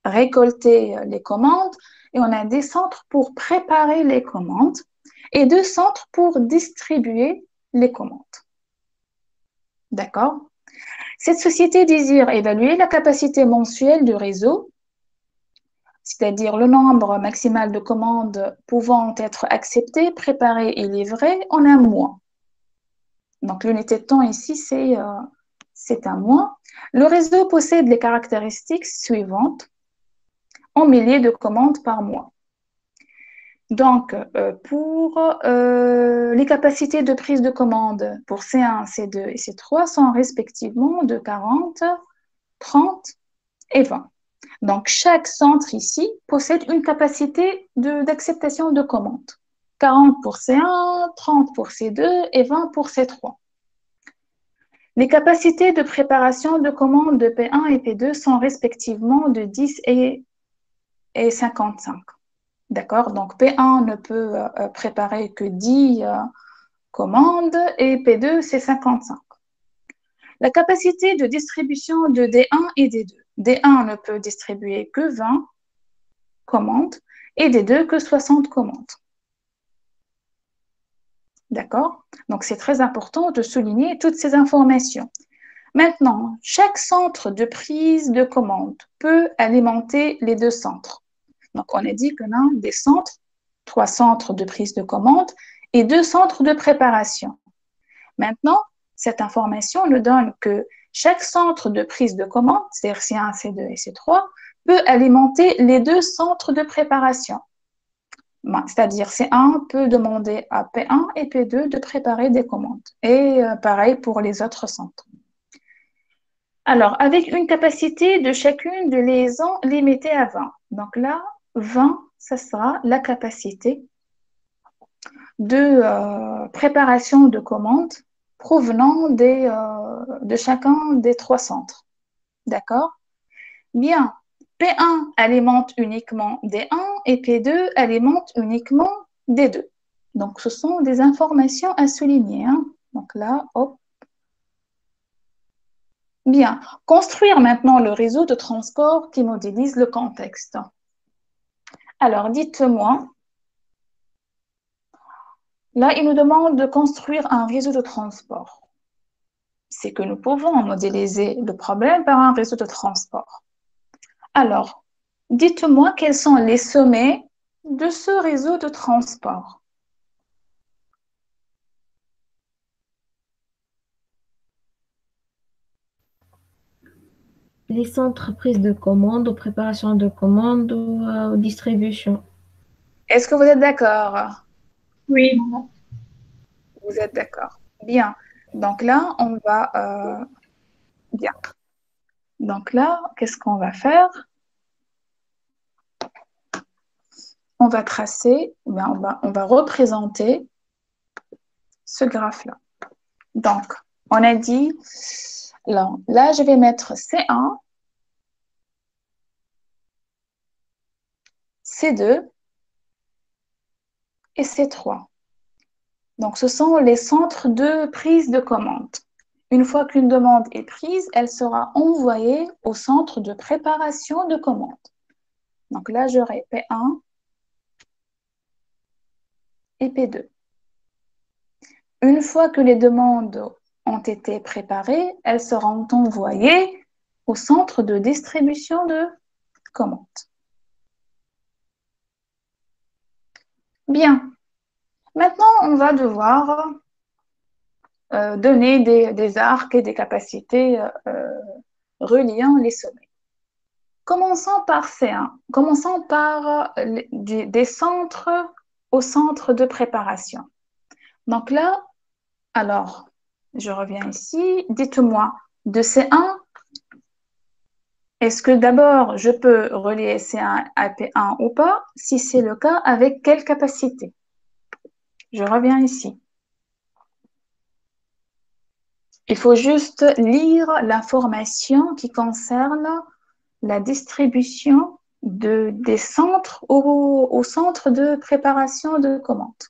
récolter les commandes et on a des centres pour préparer les commandes et 2 centres pour distribuer les commandes. D'accord? Cette société désire évaluer la capacité mensuelle du réseau, c'est-à-dire le nombre maximal de commandes pouvant être acceptées, préparées et livrées en un mois. Donc, l'unité de temps ici, c'est un mois. Le réseau possède les caractéristiques suivantes en milliers de commandes par mois. Donc, pour les capacités de prise de commande pour C1, C2 et C3 sont respectivement de 40, 30 et 20. Donc, chaque centre ici possède une capacité d'acceptation de commande. 40 pour C1, 30 pour C2 et 20 pour C3. Les capacités de préparation de commande de P1 et P2 sont respectivement de 10 et 55. D'accord? Donc, P1 ne peut préparer que 10 commandes et P2, c'est 55. La capacité de distribution de D1 et D2. D1 ne peut distribuer que 20 commandes et D2 que 60 commandes. D'accord? Donc, c'est très important de souligner toutes ces informations. Maintenant, chaque centre de prise de commande peut alimenter les 2 centres. Donc, on a dit qu'on a des centres, 3 centres de prise de commande et 2 centres de préparation. Maintenant, cette information nous donne que chaque centre de prise de commande, c'est-à-dire C1, C2 et C3, peut alimenter les 2 centres de préparation. C'est-à-dire C1 peut demander à P1 et P2 de préparer des commandes. Et pareil pour les autres centres. Alors, avec une capacité de chacune de liaisons limitée à 20. Donc là, 20, ça sera la capacité de préparation de commandes provenant de chacun des 3 centres. D'accord? Bien, P1 alimente uniquement D1 et P2 alimente uniquement D2. Donc, ce sont des informations à souligner. Hein. Donc là, hop. Bien, construire maintenant le réseau de transport qui modélise le contexte. Alors, dites-moi, là, il nous demande de construire un réseau de transport. C'est que nous pouvons modéliser le problème par un réseau de transport. Alors, dites-moi quels sont les sommets de ce réseau de transport. Les centres prise de commande, ou préparation de commande ou distribution. Est-ce que vous êtes d'accord? Oui. Vous êtes d'accord. Bien. Donc là, on va... bien. Donc là, qu'est-ce qu'on va faire? On va tracer, on va représenter ce graphe-là. Donc, on a dit, là, je vais mettre C1, C2 et C3. Donc, ce sont les centres de prise de commande. Une fois qu'une demande est prise, elle sera envoyée au centre de préparation de commande. Donc là, j'aurai P1 et P2. Une fois que les demandes ont été préparées, elles seront envoyées au centre de distribution de commandes. Bien. Maintenant, on va devoir donner des arcs et des capacités reliant les sommets. Commençons par C1. Commençons par des centres au centre de préparation. Donc là, alors, je reviens ici. Dites-moi, de C1, est-ce que d'abord je peux relier C1 à P1 ou pas? Si c'est le cas, avec quelle capacité? Je reviens ici. Il faut juste lire l'information qui concerne la distribution des centres au centre de préparation de commande.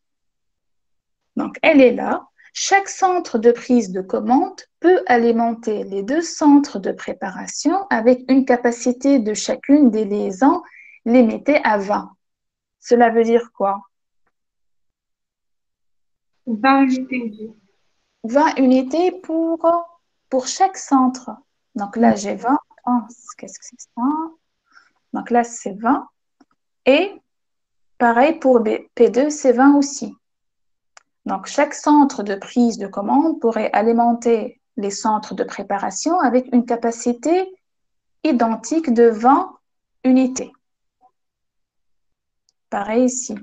Donc, elle est là. Chaque centre de prise de commande peut alimenter les deux centres de préparation avec une capacité de chacune des liaisons limitée à 20. Cela veut dire quoi? 20 unités. 20 unités pour chaque centre. Donc là, j'ai 20. Oh, qu'est-ce que c'est ça? Donc là, c'est 20. Et pareil pour P2, c'est 20 aussi. Donc, chaque centre de prise de commande pourrait alimenter les centres de préparation avec une capacité identique de 20 unités. Pareil ici.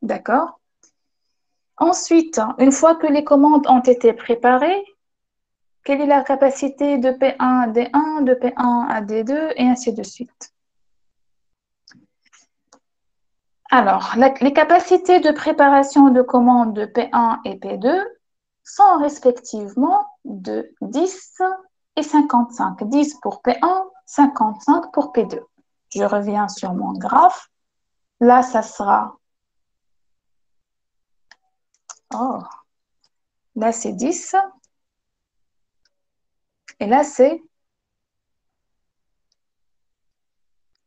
D'accord? Ensuite, une fois que les commandes ont été préparées, quelle est la capacité de P1 à D1, de P1 à D2 et ainsi de suite? Alors, les capacités de préparation de commandes de P1 et P2 sont respectivement de 10 et 55. 10 pour P1, 55 pour P2. Je reviens sur mon graphe. Là, ça sera... Oh, là, c'est 10. Et là, c'est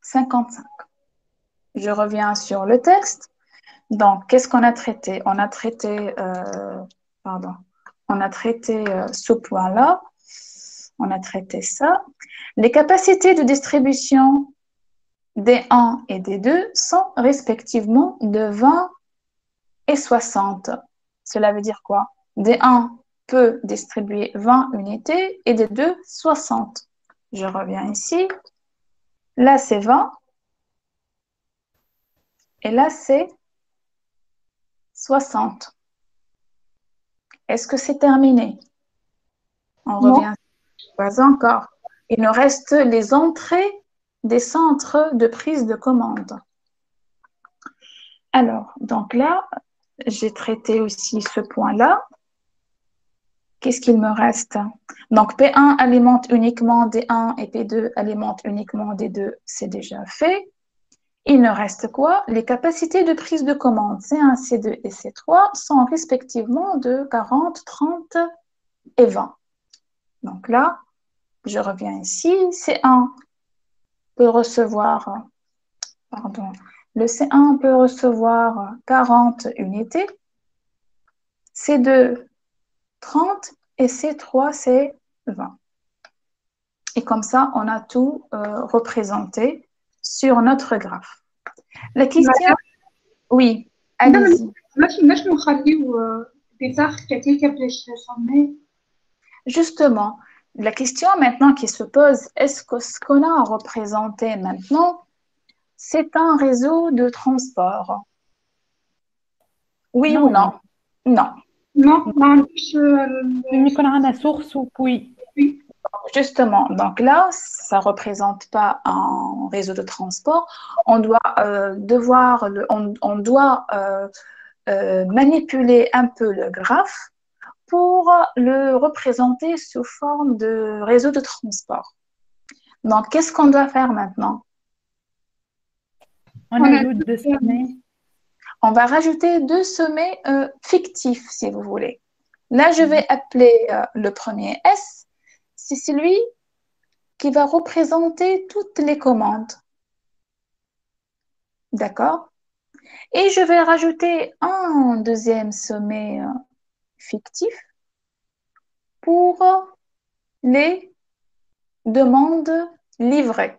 55. Je reviens sur le texte. Donc, qu'est-ce qu'on a traité? On a traité, ce point-là. On a traité ça. Les capacités de distribution D1 et D2 sont respectivement de 20 et 60. Cela veut dire quoi? D1 peut distribuer 20 unités et D2 60. Je reviens ici. Là, c'est 20. Et là, c'est 60. Est-ce que c'est terminé? On Non. revient. Pas encore. Il nous reste les entrées des centres de prise de commande. Alors, donc là, j'ai traité aussi ce point-là. Qu'est-ce qu'il me reste? Donc, P1 alimente uniquement D1 et P2 alimente uniquement D2, c'est déjà fait. Il ne reste quoi? Les capacités de prise de commande C1, C2 et C3 sont respectivement de 40, 30 et 20. Donc là, je reviens ici. C1 peut recevoir, le C1 peut recevoir 40 unités. C2, 30 et C3, c'est 20. Et comme ça, on a tout représenté sur notre graphe. La question... Oui, allez-y. مش نخليو des arcs هكاك باش نسميه. Justement, la question maintenant qui se pose, est-ce que ce qu'on a représenté maintenant, c'est un réseau de transport? Oui ou non? Non. Non, ما عندوش يكون عندنا source ou oui. Justement, donc là, ça ne représente pas un réseau de transport. On doit, manipuler un peu le graphe pour le représenter sous forme de réseau de transport. Donc, qu'est-ce qu'on doit faire maintenant? On ajoute deux sommets. On va rajouter deux sommets fictifs, si vous voulez. Là, je vais appeler le premier S. C'est celui qui va représenter toutes les commandes. D'accord? Et je vais rajouter un deuxième sommet fictif pour les demande livrée.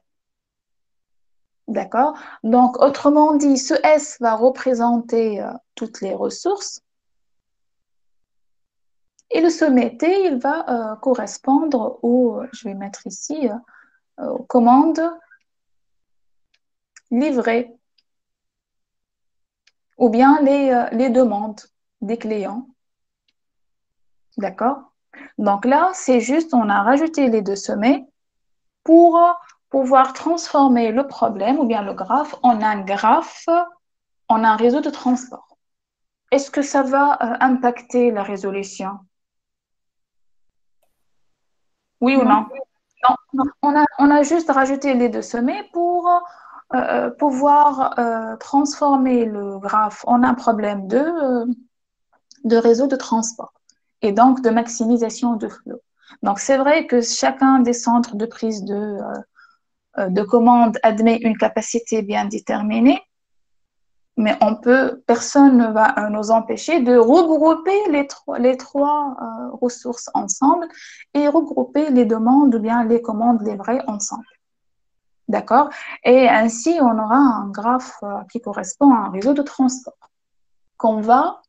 D'accord? Donc, autrement dit, ce S va représenter toutes les ressources et le sommet T, il va correspondre je vais mettre ici, aux commandes livrées ou bien les demandes des clients. D'accord? Donc là, c'est juste, on a rajouté les deux sommets pour pouvoir transformer le problème ou bien le graphe en un graphe, en un réseau de transport. Est-ce que ça va impacter la résolution? Oui ou non? Non, on a juste rajouté les deux sommets pour pouvoir transformer le graphe en un problème de réseau de transport et donc de maximisation de flux. Donc, c'est vrai que chacun des centres de prise de commande admet une capacité bien déterminée, mais personne ne va nous empêcher de regrouper les trois ressources ensemble et regrouper les demandes ou bien les commandes livrées ensemble. D'accord? Et ainsi, on aura un graphe qui correspond à un réseau de transport qu'on va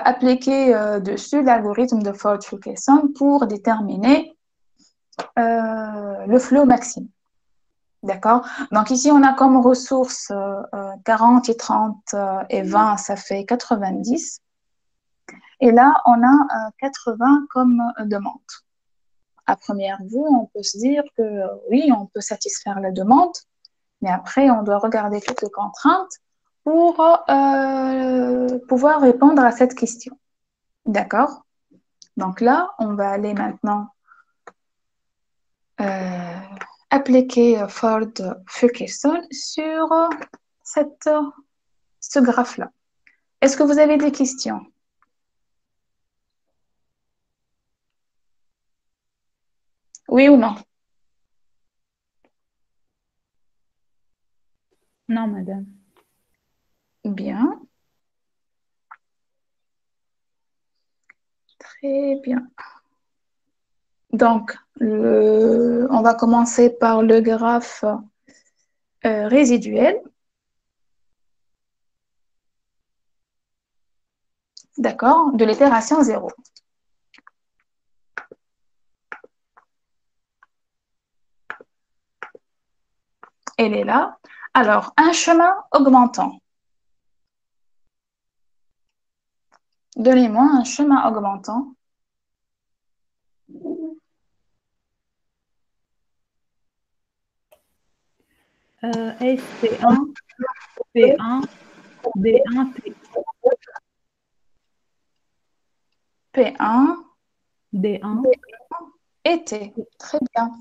appliquer dessus l'algorithme de Ford-Fulkerson pour déterminer le flux maximum. D'accord? Donc ici, on a comme ressources 40 et 30 et 20, ça fait 90. Et là, on a 80 comme demande. À première vue, on peut se dire que oui, on peut satisfaire la demande, mais après, on doit regarder toutes les contraintes pour pouvoir répondre à cette question. D'accord? Donc là, on va aller maintenant appliquer Ford-Fulkerson sur ce graphe-là. Est-ce que vous avez des questions? Oui ou non? Non, madame. Bien. Très bien. Donc, on va commencer par le graphe résiduel. D'accord? De l'itération 0. Elle est là. Alors, un chemin augmentant. Donnez-moi un chemin augmentant. ST1, P1, D1, T. P1, D1. et T. Très bien.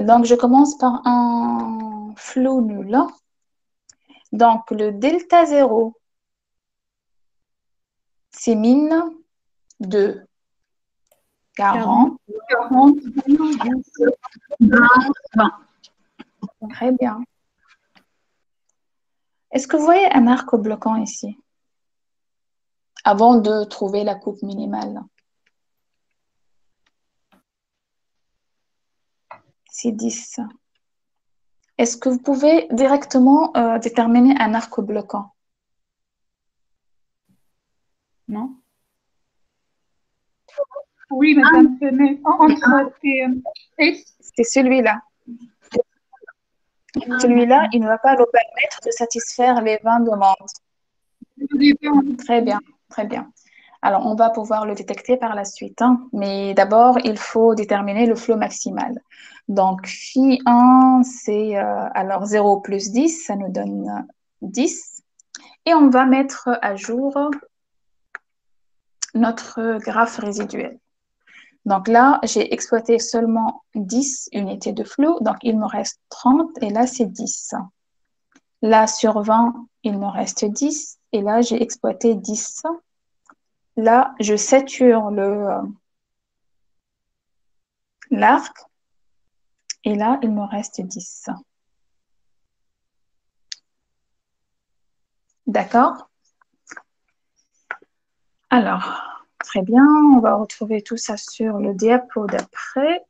Donc, je commence par un flou nul. Donc, le delta 0, c'est mine de 40. 40, 20. Très bien. Est-ce que vous voyez un arc bloquant ici? Avant de trouver la coupe minimale. C'est 10. Est-ce que vous pouvez directement déterminer un arc bloquant? Non? Oui, madame, mais entre S, C'est celui-là. Celui-là, il ne va pas nous permettre de satisfaire les 20 demandes. Très bien, très bien. Alors, on va pouvoir le détecter par la suite, hein. Mais d'abord, il faut déterminer le flot maximal. Donc, Phi1, c'est alors 0 plus 10, ça nous donne 10. Et on va mettre à jour notre graphe résiduel. Donc là, j'ai exploité seulement 10 unités de flux, donc il me reste 30 et là, c'est 10. Là, sur 20, il me reste 10 et là, j'ai exploité 10. Là, je sature l'arc et là, il me reste 10. D'accord? Alors, Très bien, on va retrouver tout ça sur le diapo d'après.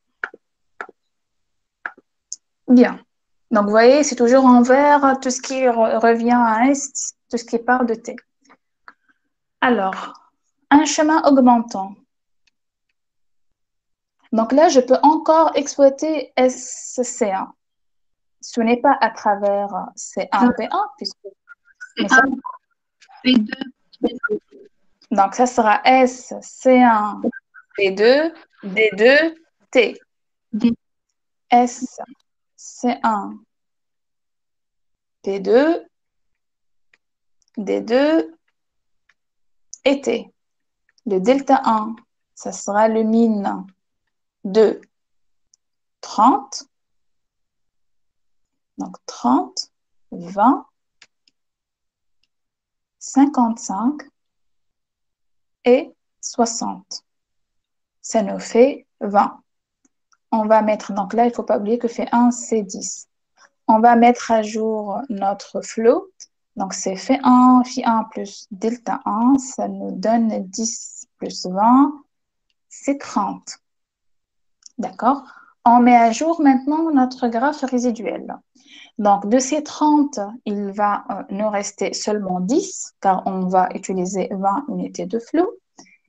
Bien. Donc, vous voyez, c'est toujours en vert, tout ce qui revient à S, tout ce qui part de T. Alors, un chemin augmentant. Donc là, je peux encore exploiter SC1. Ce n'est pas à travers C1, P1, puisque... mais ça- P2. donc, ça sera S, C1, P2, D2, T. D. S, C1, P2, D2 et T. Le delta 1, ça sera le min 2, 30. Donc 30, 20, 55 et 60. Ça nous fait 20. On va mettre, donc là, il ne faut pas oublier que fait 1, c'est 10. On va mettre à jour notre flow. Donc, c'est fait 1, phi 1 plus delta 1, ça nous donne 10 plus 20, c'est 30. D'accord? On met à jour maintenant notre graphe résiduel. Donc, de ces 30, il va nous rester seulement 10, car on va utiliser 20 unités de flou.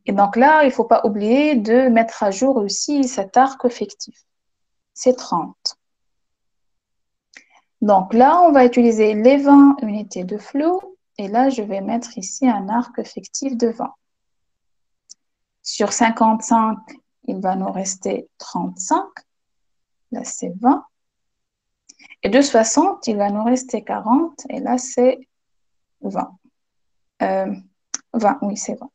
Et donc là, il ne faut pas oublier de mettre à jour aussi cet arc effectif. C'est 30. Donc là, on va utiliser les 20 unités de flou. Et là, je vais mettre ici un arc effectif de 20. Sur 55, il va nous rester 35. Là, c'est 20. Et de 60, il va nous rester 40. Et là, c'est 20. 20, oui, c'est 20.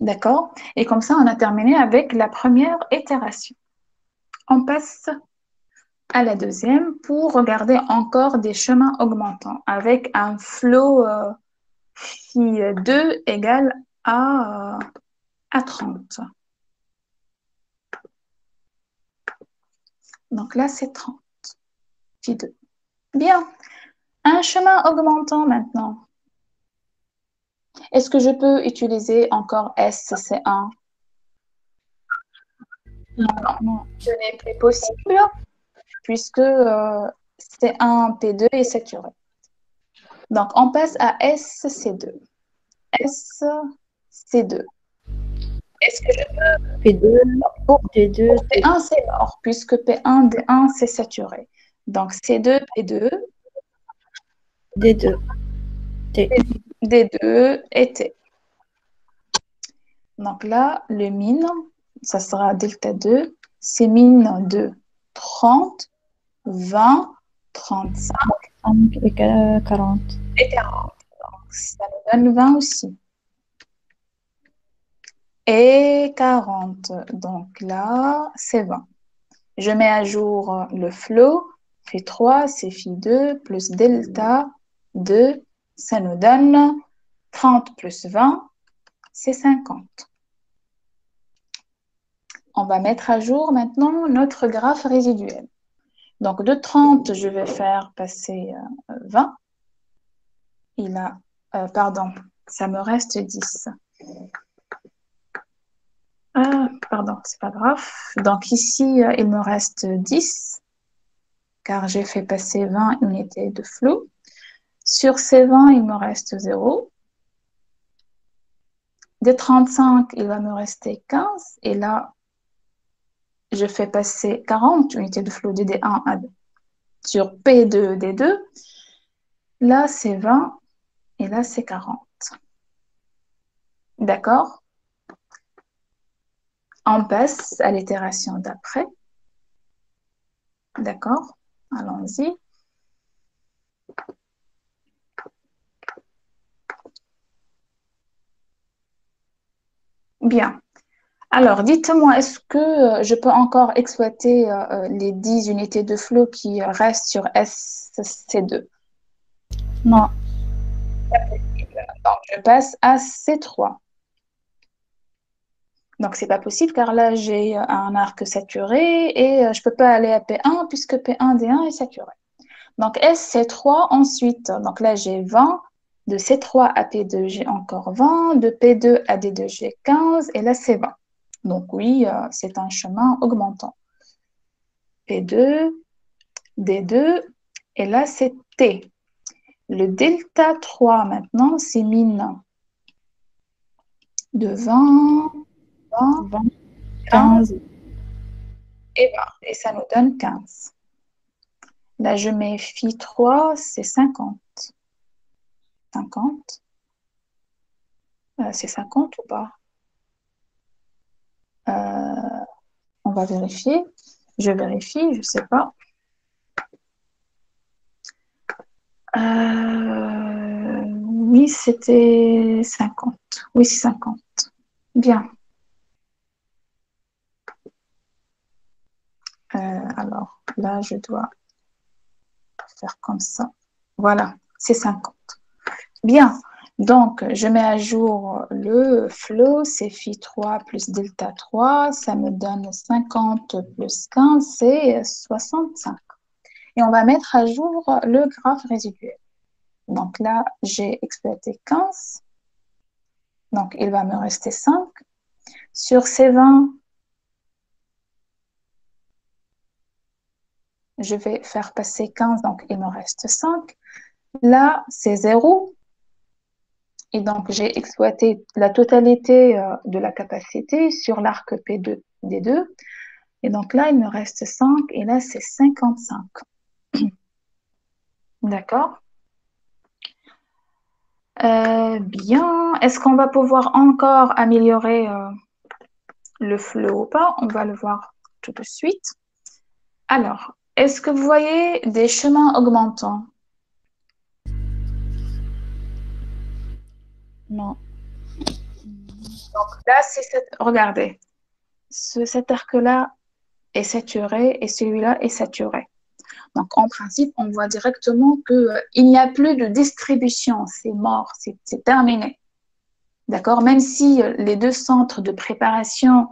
D'accord? Et comme ça, on a terminé avec la première itération. On passe à la deuxième pour regarder encore des chemins augmentants avec un flow phi 2 égale à 30. Donc là, c'est 30. Phi 2. Bien. Un chemin augmentant maintenant. Est-ce que je peux utiliser encore SC1? Non, ce n'est plus possible puisque C1, P2 est saturé. Donc, on passe à SC2. SC2. Est-ce que je peux... P2, Pour D2, P1, c'est mort puisque P1, D1, c'est saturé. Donc, C2, P2, D2, T. D2 et T. Donc là, le min, ça sera delta 2, c'est min de 30, 20, 35 et 40. et 40. Donc, ça nous donne 20 aussi. Et 40. Donc là, c'est 20. Je mets à jour le flow. Phi 3, c'est phi 2 plus delta 2. Ça nous donne 30 plus 20, c'est 50. On va mettre à jour maintenant notre graphe résiduel. Donc, de 30, je vais faire passer 20. Il a, pardon, ça me reste 10. Pardon, c'est pas grave. Donc, ici, il me reste 10, car j'ai fait passer 20 unités de flou. Sur ces 20, il me reste 0. Des 35, il va me rester 15. Et là, je fais passer 40 unités de flou de D1 sur P2, D2. Là, c'est 20 et là, c'est 40. D'accord? On passe à l'itération d'après. D'accord? Allons-y. Bien. Alors, dites-moi, est-ce que je peux encore exploiter les 10 unités de flot qui restent sur SC2? Non. Donc, je passe à C3. Donc, c'est pas possible car là, j'ai un arc saturé et je peux pas aller à P1 puisque P1, D1 est saturé. Donc, SC3 ensuite. Donc là, j'ai 20 De C3 à P2, j'ai encore 20. De P2 à D2, j'ai 15. Et là, c'est 20. Donc oui, c'est un chemin augmentant. P2, D2. Et là, c'est T. Le delta 3, maintenant, c'est mine de 20, 20, 20, 15 15, et 20. Et ça nous donne 15. Là, je mets phi 3, c'est 50. 50. C'est 50 ou pas? On va vérifier. Je vérifie, je ne sais pas. Oui, c'était 50. Oui, c'est 50. Bien. Alors, là, je dois faire comme ça. Voilà, c'est 50. Bien. Donc, je mets à jour le flow, c'est phi 3 plus delta 3. Ça me donne 50 plus 15, c'est 65. Et on va mettre à jour le graphe résiduel. Donc là, j'ai exploité 15. Donc, il va me rester 5. Sur ces 20, je vais faire passer 15, donc il me reste 5. Là, c'est 0. Et donc, j'ai exploité la totalité de la capacité sur l'arc P2 des deux. Et donc là, il me reste 5. Et là, c'est 55. D'accord? Bien. Est-ce qu'on va pouvoir encore améliorer le flow ou pas? On va le voir tout de suite. Alors, est-ce que vous voyez des chemins augmentants? non. Là, c'est regardez, cet arc-là est saturé et celui-là est saturé. Donc, en principe, on voit directement qu'il n'y a plus de distribution, c'est mort, c'est terminé. D'accord? Même si les deux centres de préparation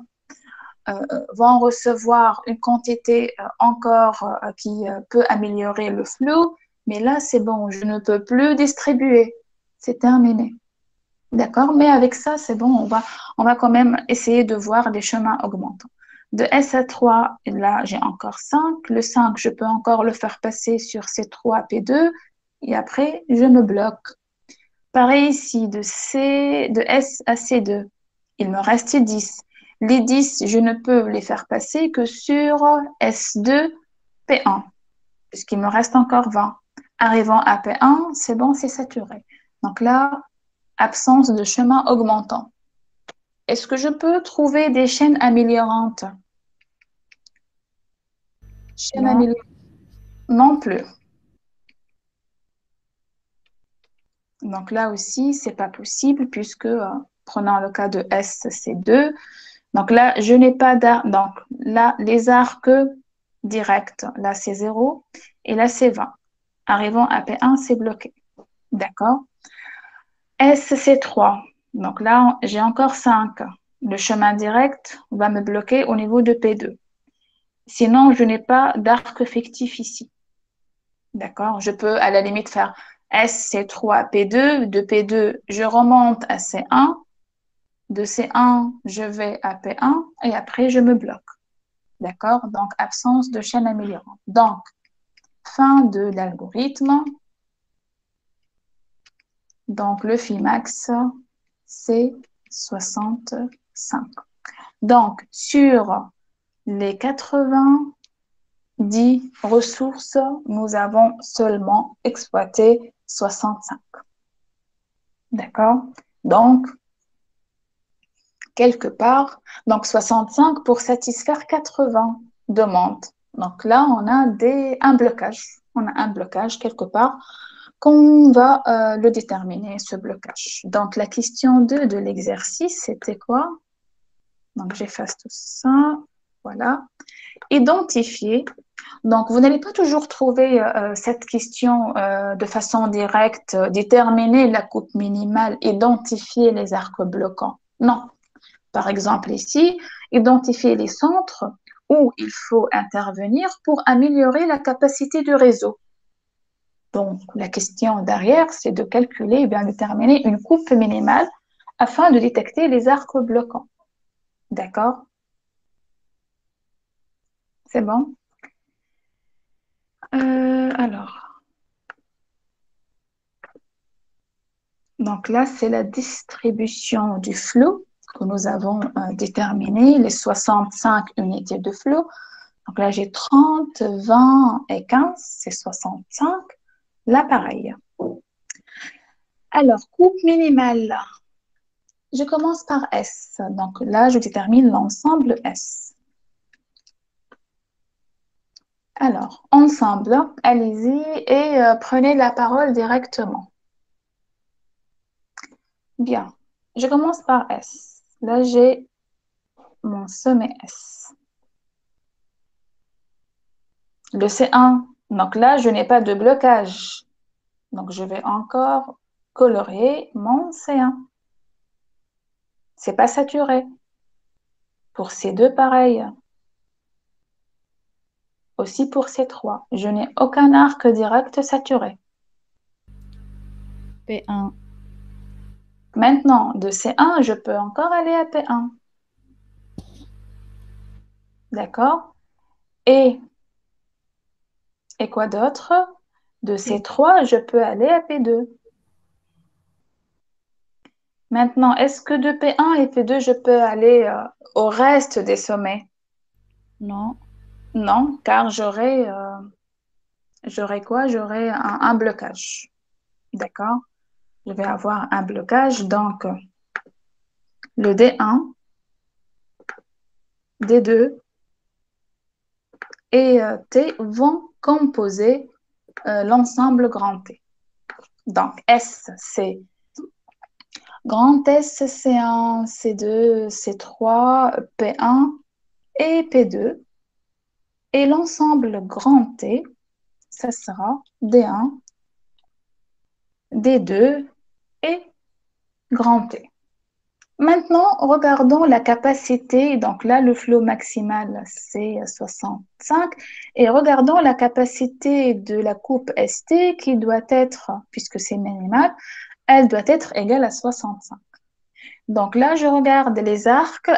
vont recevoir une quantité encore qui peut améliorer le flux, mais là, c'est bon, je ne peux plus distribuer. C'est terminé. D'accord? Mais avec ça, c'est bon, on va quand même essayer de voir des chemins augmentants. De S à 3, là, j'ai encore 5. Le 5, je peux encore le faire passer sur C3, P2. Et après, je me bloque. Pareil ici, de S à C2, il me reste 10. Les 10, je ne peux les faire passer que sur S2, P1, puisqu'il me reste encore 20. Arrivant à P1, c'est bon, c'est saturé. Donc là, absence de chemin augmentant. Est-ce que je peux trouver des chaînes améliorantes? Chaînes Non. améliorantes? Non plus. Donc là aussi, c'est pas possible puisque, prenons le cas de S, c'est 2. Donc là, je n'ai pas d'arc. Donc là, les arcs directs, là, c'est 0 et là, c'est 20. Arrivant à P1, c'est bloqué. D'accord? S, c'est 3. Donc là, j'ai encore 5. Le chemin direct va me bloquer au niveau de P2. Sinon, je n'ai pas d'arc fictif ici. D'accord? Je peux à la limite faire S, C3, P2. De P2, je remonte à C1. De C1, je vais à P1 et après, je me bloque. D'accord? Donc, absence de chaîne améliorante. Donc, fin de l'algorithme. Donc, le Fimax, c'est 65. Donc, sur les 90 ressources, nous avons seulement exploité 65. D'accord? Donc, quelque part, donc 65 pour satisfaire 80 demandes. Donc là, on a un blocage. On a un blocage quelque part qu'on va le déterminer, ce blocage. Donc, la question 2 de l'exercice, c'était quoi? Donc, j'efface tout ça. Voilà. Identifier. Donc, vous n'allez pas toujours trouver cette question de façon directe, déterminer la coupe minimale, identifier les arcs bloquants. Non. Par exemple, ici, identifier les centres où il faut intervenir pour améliorer la capacité du réseau. Donc, la question derrière, c'est de calculer et bien déterminer une coupe minimale afin de détecter les arcs bloquants. D'accord? C'est bon? Alors, donc là, c'est la distribution du flot que nous avons déterminé, les 65 unités de flot. Donc là, j'ai 30, 20 et 15, c'est 65. Là, pareil. Alors, coupe minimale. Je commence par S. Donc là, je détermine l'ensemble S. Alors, ensemble, allez-y et prenez la parole directement. Bien, je commence par S. Là, j'ai mon sommet S. Le C1, donc là, je n'ai pas de blocage. Donc, je vais encore colorier mon C1. C'est pas saturé. Pour C2, pareil. Aussi pour C3. Je n'ai aucun arc direct saturé. P1. Maintenant, de C1, je peux encore aller à P1. D'accord? Et quoi d'autre? De C3, je peux aller à P2. Maintenant, est-ce que de P1 et P2, je peux aller au reste des sommets? Non. Non, car j'aurai quoi? J'aurai un blocage. D'accord? Je vais avoir un blocage. Donc, le D1, D2 et T vont composer l'ensemble grand T. Donc, S, c'est grand S, C1, C2, C3, P1 et P2. Et l'ensemble grand T, ça sera D1, D2 et grand T. Maintenant, regardons la capacité. Donc là, le flot maximal, c'est 65. Et regardons la capacité de la coupe ST qui doit être, puisque c'est minimal, elle doit être égale à 65. Donc là, je regarde les arcs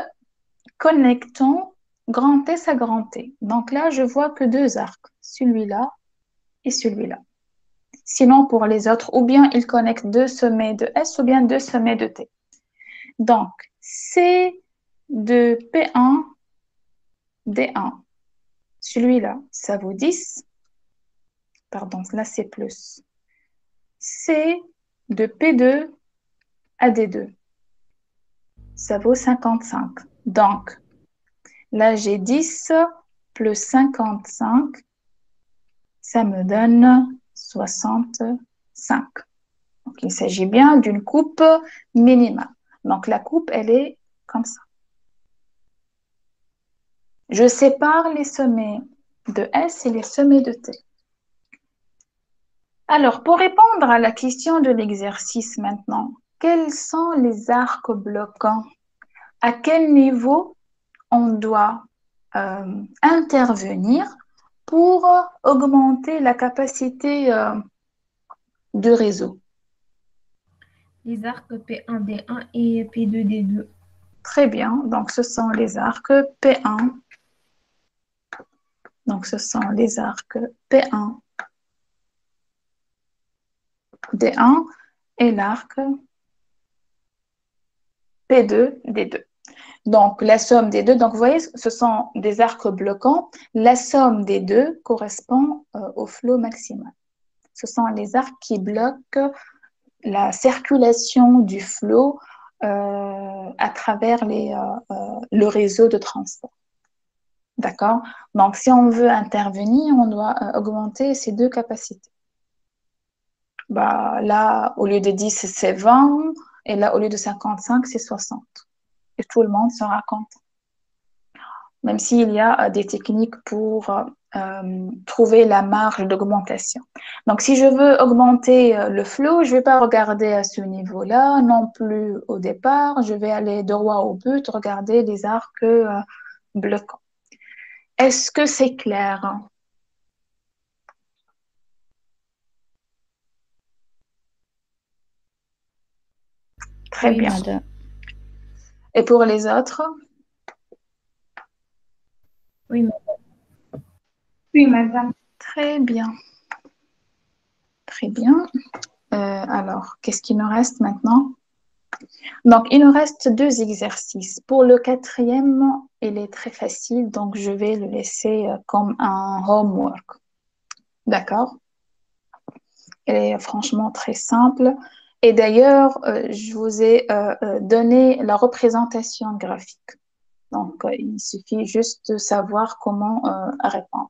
connectant grand S à grand T. Donc là, je vois que deux arcs, celui-là et celui-là. Sinon, pour les autres, ou bien ils connectent deux sommets de S ou bien deux sommets de T. Donc, C de P1, D1, celui-là, ça vaut 10. Pardon, là c'est plus. C de P2 à D2, ça vaut 55. Donc, là j'ai 10 plus 55, ça me donne 65. Donc, il s'agit bien d'une coupe minimale. Donc, la coupe, elle est comme ça. Je sépare les sommets de S et les sommets de T. Alors, pour répondre à la question de l'exercice maintenant, quels sont les arcs bloquants? À quel niveau on doit intervenir pour augmenter la capacité de réseau? Les arcs P1D1 et P2D2. Très bien, donc ce sont les arcs P1. Donc ce sont les arcs P1, D1 et l'arc P2, D2. Donc, la somme des deux, donc vous voyez, ce sont des arcs bloquants. La somme des deux correspond au flot maximal. Ce sont les arcs qui bloquent la circulation du flot à travers le réseau de transport. D'accord? Donc, si on veut intervenir, on doit augmenter ces deux capacités. Bah, là, au lieu de 10, c'est 20. Et là, au lieu de 55, c'est 60. Et tout le monde sera content. Même s'il y a des techniques pour trouver la marge d'augmentation. Donc, si je veux augmenter le flot, je ne vais pas regarder à ce niveau-là, non plus au départ. Je vais aller droit au but, regarder les arcs bloquants. Est-ce que c'est clair? Très Oui, bien. madame. Et pour les autres? Oui, madame. Oui, madame. Très bien. Très bien. Alors, qu'est-ce qu'il nous reste maintenant? Donc, il nous reste 2 exercices. Pour le 4e, il est très facile, donc je vais le laisser comme un homework. D'accord? Il est franchement très simple. Et d'ailleurs, je vous ai donné la représentation graphique. Donc, il suffit juste de savoir comment répondre.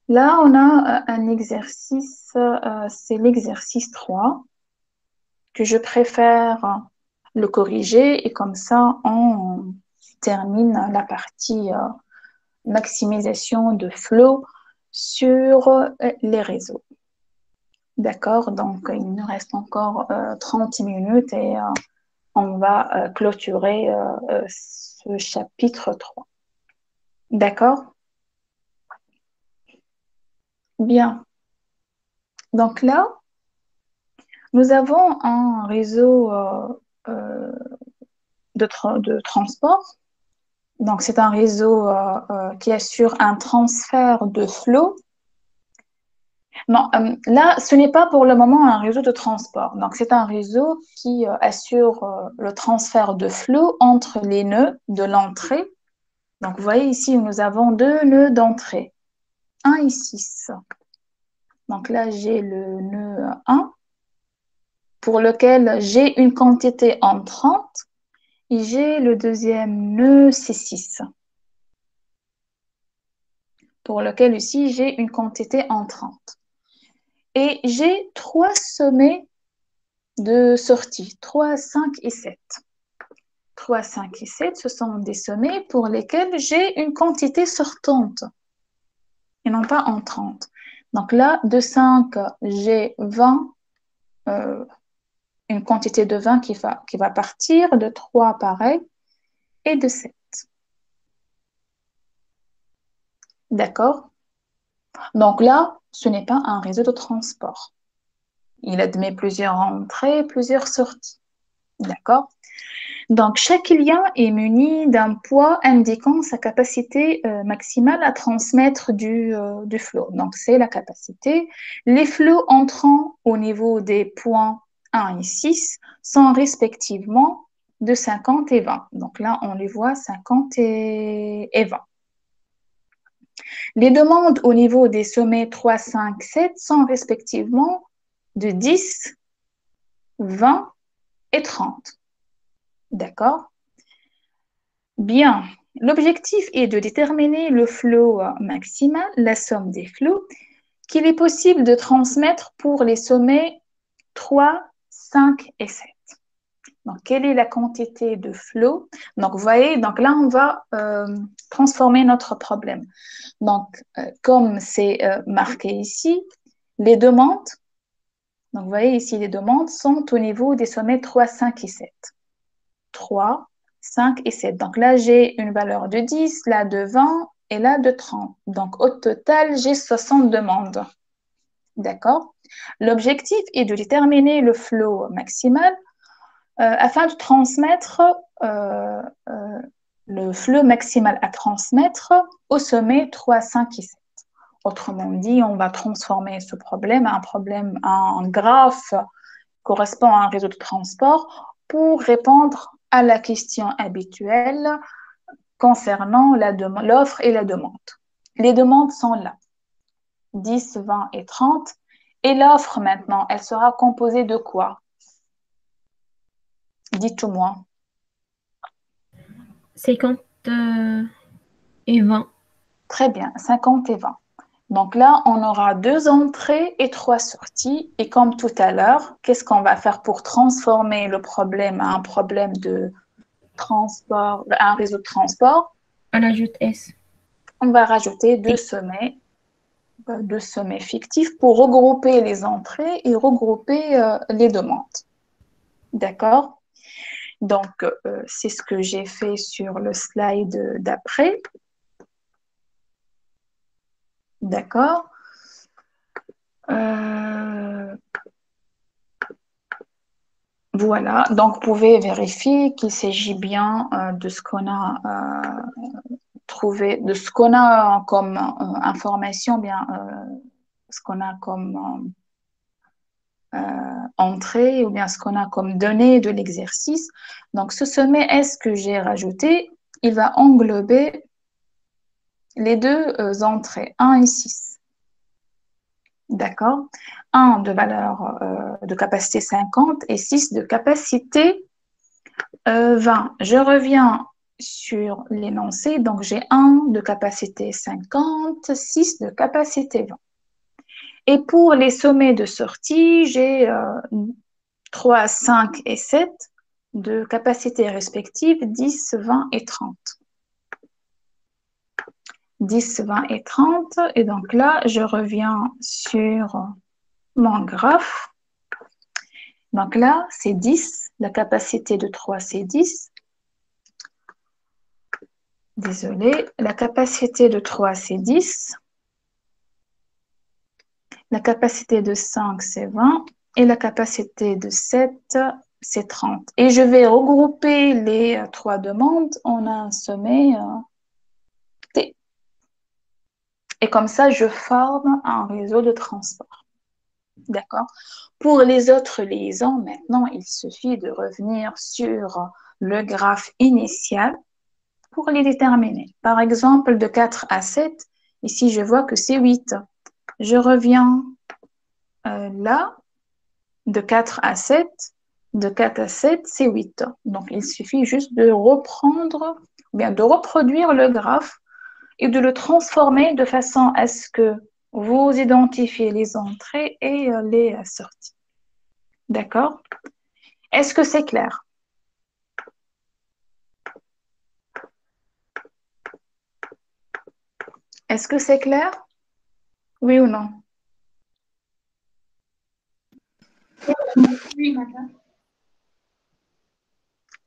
Là, on a un exercice, c'est l'exercice 3, que je préfère le corriger et comme ça, on termine la partie maximisation de flow sur les réseaux. D'accord? Donc, il nous reste encore 30 minutes et on va clôturer ce chapitre 3. D'accord? Bien. Donc là, nous avons un réseau euh, de transport. Donc, c'est un réseau qui assure un transfert de flot. Non, là, ce n'est pas pour le moment un réseau de transport. Donc, c'est un réseau qui assure le transfert de flot entre les nœuds de l'entrée. Donc, vous voyez ici, nous avons 2 nœuds d'entrée, 1 et 6. Donc là, j'ai le nœud 1 pour lequel j'ai une quantité entrante et j'ai le deuxième nœud C6 pour lequel aussi j'ai une quantité entrante. Et j'ai 3 sommets de sortie, 3, 5 et 7. 3, 5 et 7, ce sont des sommets pour lesquels j'ai une quantité sortante et non pas entrante. Donc là, de 5, j'ai 20, une quantité de 20 qui va partir, de 3 pareil, et de 7. D'accord? Donc là, ce n'est pas un réseau de transport. Il admet plusieurs entrées, plusieurs sorties. D'accord? Donc, chaque lien est muni d'un poids indiquant sa capacité maximale à transmettre du flot. Donc, c'est la capacité. Les flots entrant au niveau des points 1 et 6 sont respectivement de 50 et 20. Donc là, on les voit 50 et 20. Les demandes au niveau des sommets 3, 5, 7 sont respectivement de 10, 20 et 30. D'accord? Bien. L'objectif est de déterminer le flot maximal, la somme des flots, qu'il est possible de transmettre pour les sommets 3, 5 et 7. Donc, quelle est la quantité de flot? Donc, vous voyez, donc là, on va transformer notre problème. Donc, comme c'est marqué ici, les demandes, donc vous voyez ici, les demandes sont au niveau des sommets 3, 5 et 7. 3, 5 et 7. Donc là, j'ai une valeur de 10, là de 20 et là de 30. Donc au total, j'ai 60 demandes. D'accord? L'objectif est de déterminer le flot maximal afin de transmettre le flot maximal à transmettre au sommet 3, 5 et 7. Autrement dit, on va transformer ce problème en graphe correspond à un réseau de transport pour répondre à la question habituelle concernant l'offre et la demande. Les demandes sont là, 10, 20 et 30. Et l'offre maintenant, elle sera composée de quoi? Dites-moi. 50 et 20. Très bien, 50 et 20. Donc là, on aura 2 entrées et 3 sorties. Et comme tout à l'heure, qu'est-ce qu'on va faire pour transformer le problème à un problème de transport, à un réseau de transport? On ajoute S. On va rajouter 2 sommets fictifs pour regrouper les entrées et regrouper les demandes. D'accord? Donc, c'est ce que j'ai fait sur le slide d'après. D'accord? Voilà, donc vous pouvez vérifier qu'il s'agit bien de ce qu'on a trouvé, de ce qu'on a comme information, bien ce qu'on a comme entrée ou bien ce qu'on a comme données de l'exercice. Donc ce sommet S que j'ai rajouté, il va englober les deux entrées, 1 et 6. D'accord? 1 de valeur de capacité 50 et 6 de capacité 20. Je reviens sur l'énoncé. Donc, j'ai 1 de capacité 50, 6 de capacité 20. Et pour les sommets de sortie, j'ai 3, 5 et 7 de capacité respective 10, 20 et 30. 10, 20 et 30. Et donc là, je reviens sur mon graphe. Donc là, c'est 10. La capacité de 3, c'est 10. Désolée. La capacité de 3, c'est 10. La capacité de 5, c'est 20. Et la capacité de 7, c'est 30. Et je vais regrouper les trois demandes en un sommet T. Et comme ça, je forme un réseau de transport. D'accord? Pour les autres liaisons, maintenant, il suffit de revenir sur le graphe initial pour les déterminer. Par exemple, de 4 à 7, ici, je vois que c'est 8. Je reviens là, de 4 à 7. De 4 à 7, c'est 8. Donc, il suffit juste de reprendre, bien de reproduire le graphe et de le transformer de façon à ce que vous identifiez les entrées et les sorties. D'accord? Est-ce que c'est clair? Est-ce que c'est clair? Oui ou non? Oui, madame.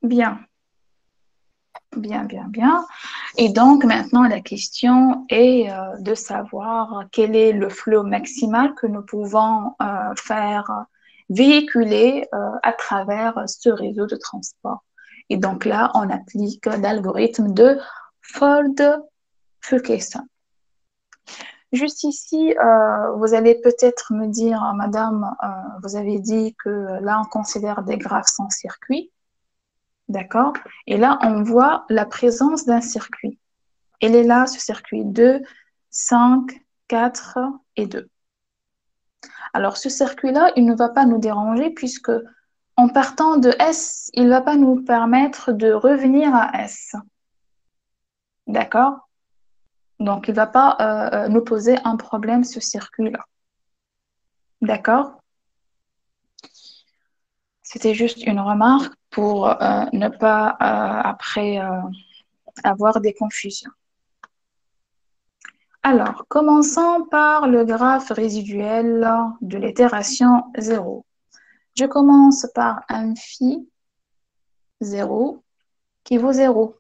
Bien. Bien, bien, bien. Et donc, maintenant, la question est de savoir quel est le flot maximal que nous pouvons faire véhiculer à travers ce réseau de transport. Et donc là, on applique l'algorithme de Ford-Fulkerson. Juste ici, vous allez peut-être me dire, Madame, vous avez dit que là, on considère des graphes sans circuit. D'accord? Et là, on voit la présence d'un circuit. Il est là, ce circuit 2, 5, 4 et 2. Alors, ce circuit-là, il ne va pas nous déranger puisque en partant de S, il ne va pas nous permettre de revenir à S. D'accord? Donc, il ne va pas nous poser un problème, ce circuit-là. D'accord? C'était juste une remarque pour ne pas après avoir des confusions. Alors, commençons par le graphe résiduel de l'itération 0. Je commence par un phi 0 qui vaut 0.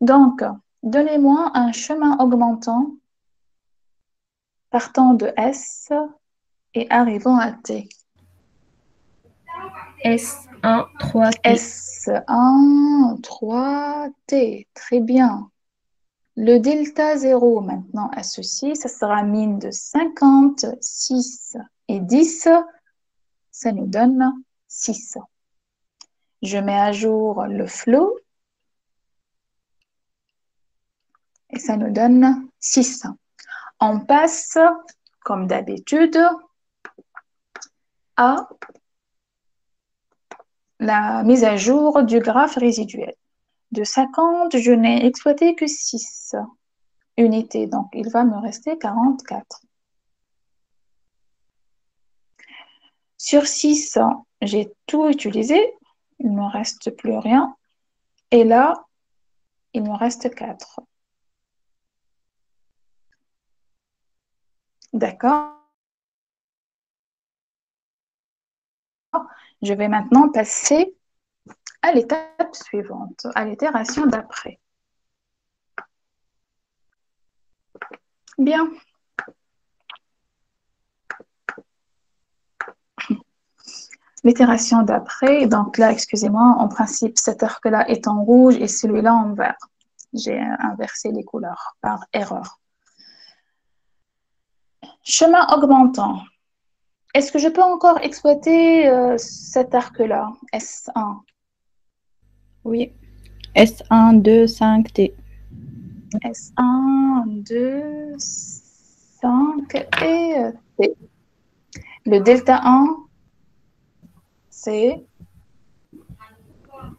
Donc, donnez-moi un chemin augmentant partant de S et arrivant à T. S1, 3T. S1, 3T. Très bien. Le delta 0 maintenant associé, ça sera mine de 50, 6 et 10. Ça nous donne 6. Je mets à jour le flow et ça nous donne 6. On passe, comme d'habitude, à la mise à jour du graphe résiduel. De 50, je n'ai exploité que 6 unités, donc il va me rester 44. Sur 6, j'ai tout utilisé, il ne me reste plus rien. Et là, il me reste 4. D'accord? Je vais maintenant passer à l'étape suivante, à l'itération d'après. Bien. L'itération d'après, donc là, excusez-moi, en principe, cet arc-là est en rouge et celui-là en vert. J'ai inversé les couleurs par erreur. Chemin augmentant. Est-ce que je peux encore exploiter cet arc-là, S1? Oui. S1, 2, 5, T. S1, 2, 5 et T. Le delta 1, c'est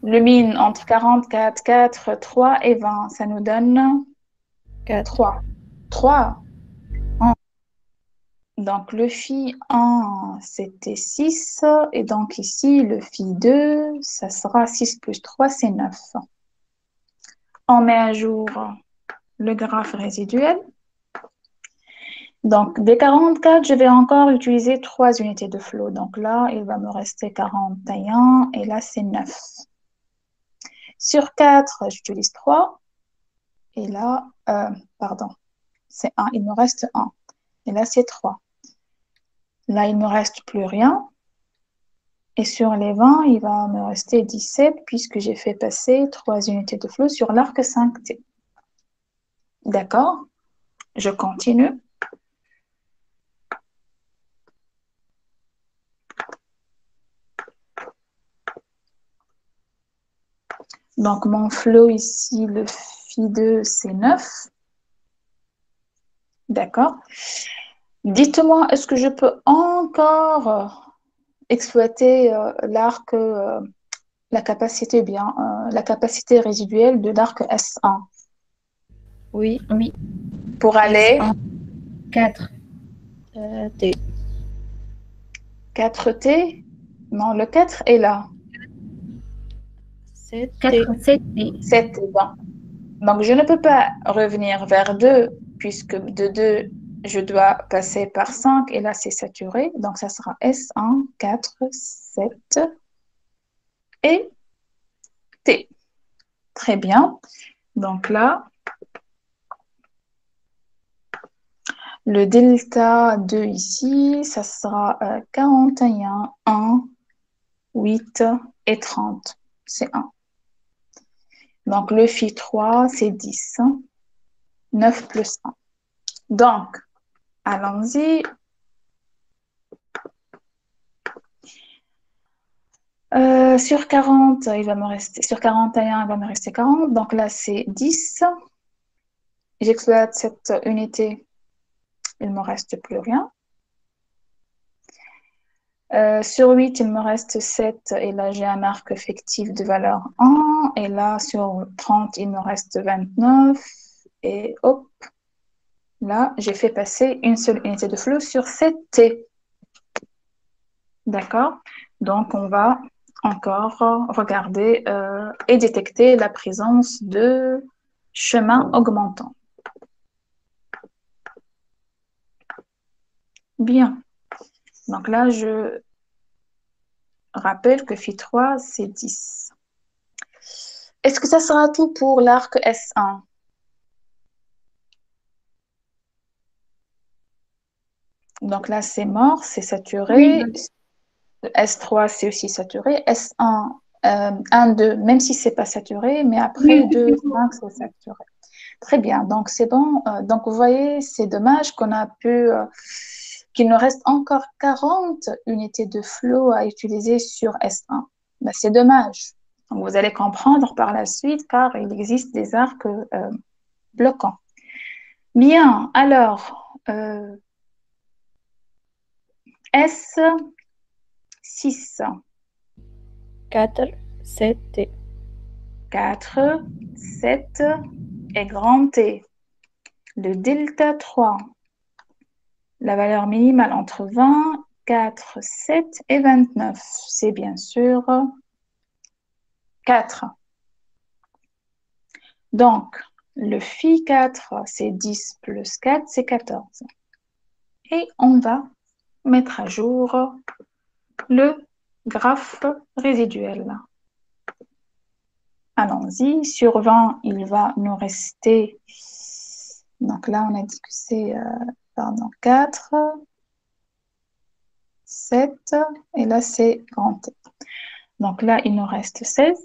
le min entre 44, 4, 3 et 20. Ça nous donne 4. 3. 3. Donc, le phi 1, c'était 6. Et donc, ici, le phi 2, ça sera 6 plus 3, c'est 9. On met à jour le graphe résiduel. Donc, des 44, je vais encore utiliser 3 unités de flot. Donc là, il va me rester 41 et là, c'est 9. Sur 4, j'utilise 3. Et là, pardon, c'est 1. Il me reste 1. Et là, c'est 3. Là, il ne me reste plus rien. Et sur les 20, il va me rester 17 puisque j'ai fait passer 3 unités de flot sur l'arc 5T. D'accord? Je continue. Donc, mon flot ici, le phi 2, c'est 9. D'accord. Dites-moi, est-ce que je peux encore exploiter l'arc, la capacité la capacité résiduelle de l'arc S1 Oui. Oui. pour aller S1, 4. T. 4T? Non, le 4 est là. 7, T. 4, 7 T. 7 est là. Donc, je ne peux pas revenir vers 2 puisque de 2, je dois passer par 5 et là, c'est saturé. Donc, ça sera S1, 4, 7 et T. Très bien. Donc là, le delta 2 ici, ça sera 41, 1, 8 et 30. C'est 1. Donc, le phi 3, c'est 10. 9 plus 1. Donc, allons-y. Sur 40, il va me rester, sur 41, il va me rester 40. Donc là, c'est 10. J'exploite cette unité. Il ne me reste plus rien. Sur 8, il me reste 7. Et là, j'ai un arc effectif de valeur 1. Et là, sur 30, il me reste 29. Et hop. Là, j'ai fait passer une seule unité de flot sur 7T. D'accord? Donc, on va encore regarder et détecter la présence de chemin augmentant. Bien. Donc là, je rappelle que phi 3, c'est 10. Est-ce que ça sera tout pour l'arc S1? Donc là, c'est mort, c'est saturé. Oui. S3, c'est aussi saturé. S1, 1, 2, même si c'est pas saturé, mais après Oui, 2, 5, c'est saturé. Très bien, donc c'est bon. Donc vous voyez, c'est dommage qu'on a pu, qu'il nous reste encore 40 unités de flot à utiliser sur S1. Ben, c'est dommage. Donc vous allez comprendre par la suite car il existe des arcs bloquants. Bien, alors, S6, 4, 7, T. 4, 7 et grand T. Le delta 3. La valeur minimale entre 20, 4, 7 et 29, c'est bien sûr 4. Donc, le phi 4, c'est 10 plus 4, c'est 14. Et on va mettre à jour le graphe résiduel. Allons-y, sur 20, il va nous rester, donc là on a dit que c'est 4, 7, et là, c'est grand T. Donc là, il nous reste 16.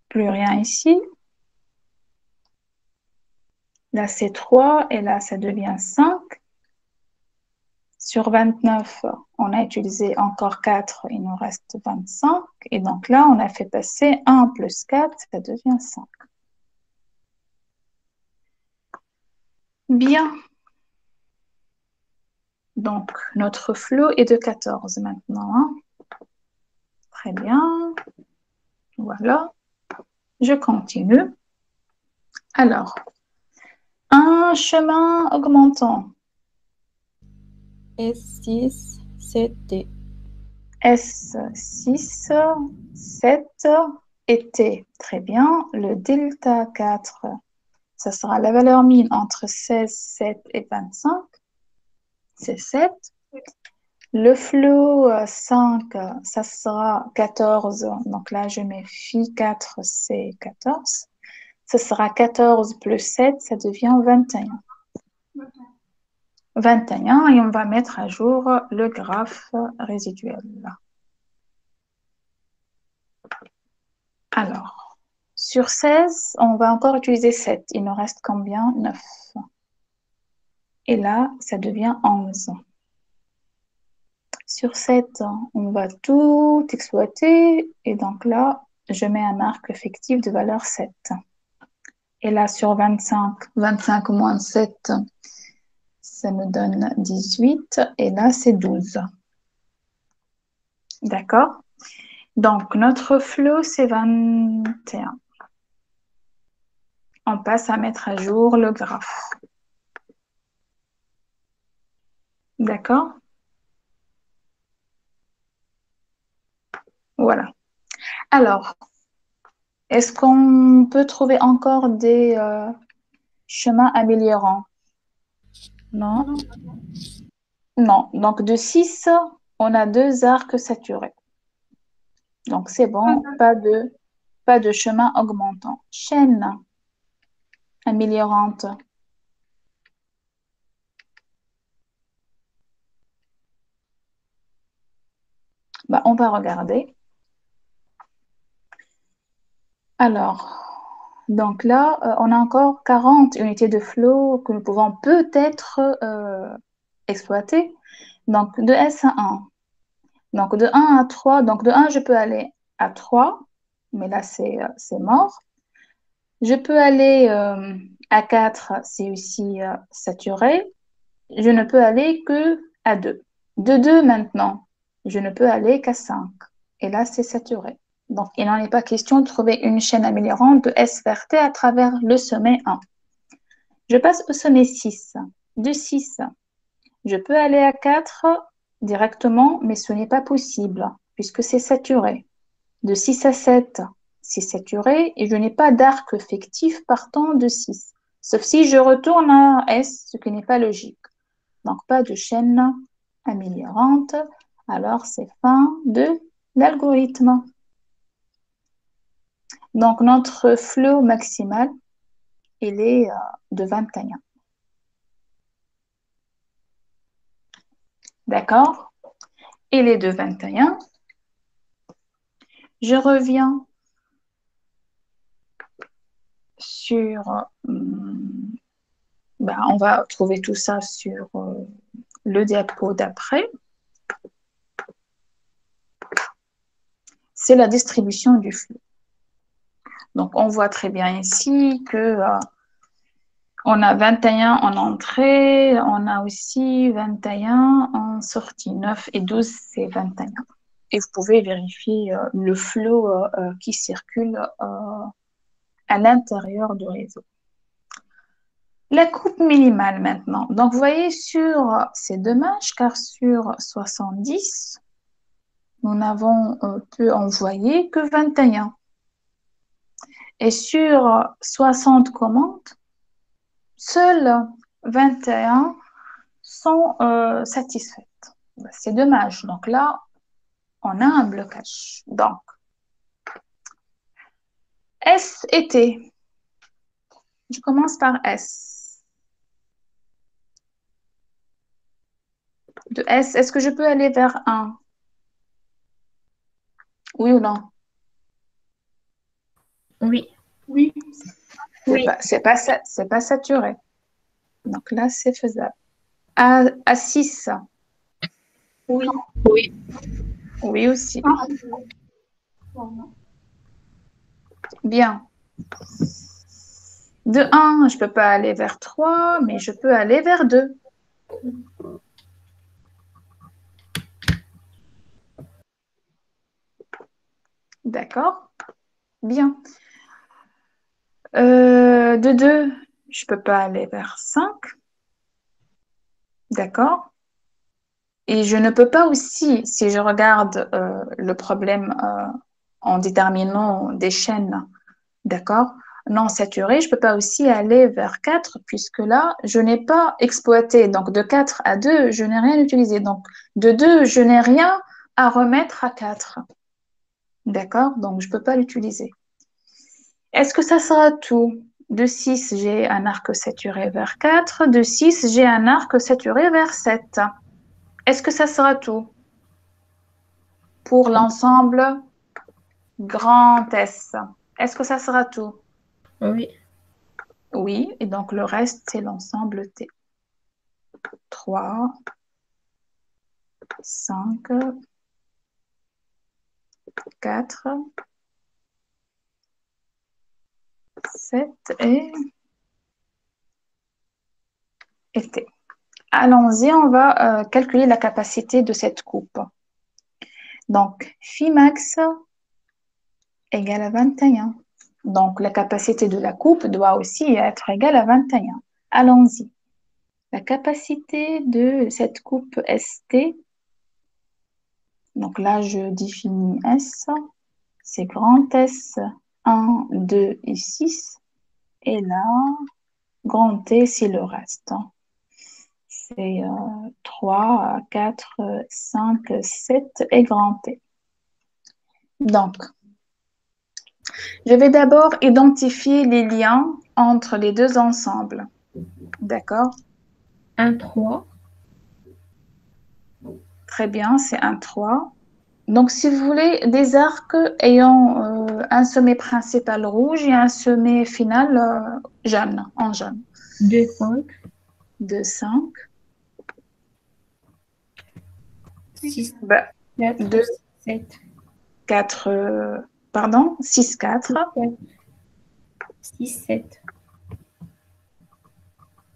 Plus rien ici. Là, c'est 3, et là, ça devient 5. Sur 29, on a utilisé encore 4, il nous reste 25. Et donc là, on a fait passer 1 plus 4, ça devient 5. Bien. Donc, notre flot est de 14 maintenant, hein. Très bien. Voilà. Je continue. Alors, un chemin augmentant. S6, 7T. S6, 7 et T. Très bien. Le delta 4, ça sera la valeur mine entre 16, 7 et 25. C'est 7. Le flot 5, ça sera 14. Donc là, je mets phi 4, c'est 14. Ça sera 14 plus 7, ça devient 21. 21, et on va mettre à jour le graphe résiduel. Alors, sur 16, on va encore utiliser 7. Il nous reste combien? 9. Et là, ça devient 11. Sur 7, on va tout exploiter. Et donc là, je mets un arc effectif de valeur 7. Et là, sur 25, 25 moins 7, ça me donne 18. Et là, c'est 12. D'accord? Donc, notre flot, c'est 21. On passe à mettre à jour le graphe. D'accord? Voilà. Alors, est-ce qu'on peut trouver encore des chemins améliorants? Non. Non. Donc, de 6, on a 2 arcs saturés. Donc, c'est bon, pas de chemin augmentant. Chaîne améliorante. Bah, on va regarder. Alors, donc là, on a encore 40 unités de flot que nous pouvons peut-être exploiter. Donc, de S à 1. Donc, de 1 à 3. Donc, de 1, je peux aller à 3. Mais là, c'est mort. Je peux aller à 4, c'est aussi saturé. Je ne peux aller que à 2. De 2 maintenant, je ne peux aller qu'à 5. Et là, c'est saturé. Donc, il n'en est pas question de trouver une chaîne améliorante de S vers T à travers le sommet 1. Je passe au sommet 6. De 6, je peux aller à 4 directement, mais ce n'est pas possible puisque c'est saturé. De 6 à 7, c'est saturé et je n'ai pas d'arc effectif partant de 6. Sauf si je retourne à S, ce qui n'est pas logique. Donc, pas de chaîne améliorante. Alors, c'est fin de l'algorithme. Donc, notre flot maximal, il est de 21. D'accord? Il est de 21. Je reviens sur... on va trouver tout ça sur le diapo d'après. C'est la distribution du flux. Donc, on voit très bien ici que on a 21 en entrée, on a aussi 21 en sortie. 9 et 12, c'est 21. Et vous pouvez vérifier le flot qui circule à l'intérieur du réseau. La coupe minimale maintenant. Donc, vous voyez, c'est dommage car sur 70, nous n'avons pu envoyer que 21. Et sur 60 commandes, seules 21 sont satisfaites. C'est dommage. Donc là, on a un blocage. Donc, S et T. Je commence par S. S, est-ce que je peux aller vers 1? Oui ou non? Oui. Oui. Oui. C'est pas saturé. Donc là, c'est faisable. À 6, Oui. oui aussi. Ah, pardon. Bien. De 1, je peux pas aller vers 3, mais je peux aller vers 2. D'accord? Bien. De 2, je peux pas aller vers 5. D'accord? Et je ne peux pas aussi, si je regarde le problème en déterminant des chaînes, d'accord, non saturées, je peux pas aussi aller vers 4 puisque là, je n'ai pas exploité. Donc, de 4 à 2, je n'ai rien utilisé. Donc, de 2, je n'ai rien à remettre à 4. D'accord? Donc, je peux pas l'utiliser. Est-ce que ça sera tout? De 6, j'ai un arc saturé vers 4. De 6, j'ai un arc saturé vers 7. Est-ce que ça sera tout pour l'ensemble grand S? Est-ce que ça sera tout? Oui. Oui, et donc le reste, c'est l'ensemble T. 3, 5, 4, 7 et T. Allons-y, on va calculer la capacité de cette coupe. Donc, phi max égale à 21. Donc, la capacité de la coupe doit aussi être égale à 21. Allons-y. La capacité de cette coupe ST, donc là, je définis S, c'est grand S, 1, 2 et 6. Et là, grand T, c'est le reste. C'est 3, 4, 5, 7 et grand T. Donc, je vais d'abord identifier les liens entre les deux ensembles. D'accord? 1, 3. Très bien, c'est un 3. Donc, si vous voulez, des arcs ayant un sommet principal rouge et un sommet final jaune, en jaune. 2, 5. 2, 5. 6, Bah, 4, 2, 7. 4, pardon, 6, 4. 6, 7.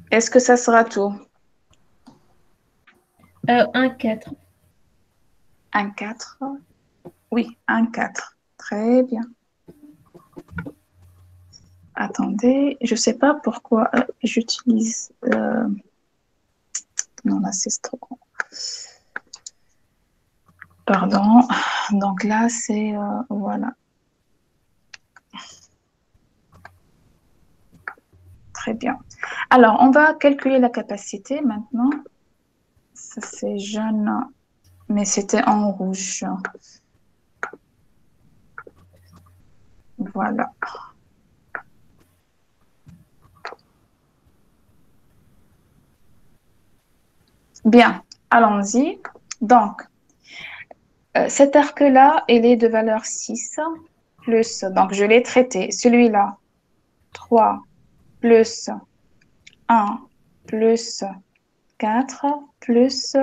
Est-ce que ça sera tout? 1, 4. 1, 4. Oui, 1, 4. Très bien. Attendez, je ne sais pas pourquoi j'utilise... Non, là, c'est trop grand. Pardon. Donc là, c'est... voilà. Très bien. Alors, on va calculer la capacité maintenant. Ça, c'est jaune, mais c'était en rouge. Voilà. Bien, allons-y. Donc, cet arc-là, il est de valeur 6 plus, donc je l'ai traité. Celui-là, 3 plus 1 plus 4 plus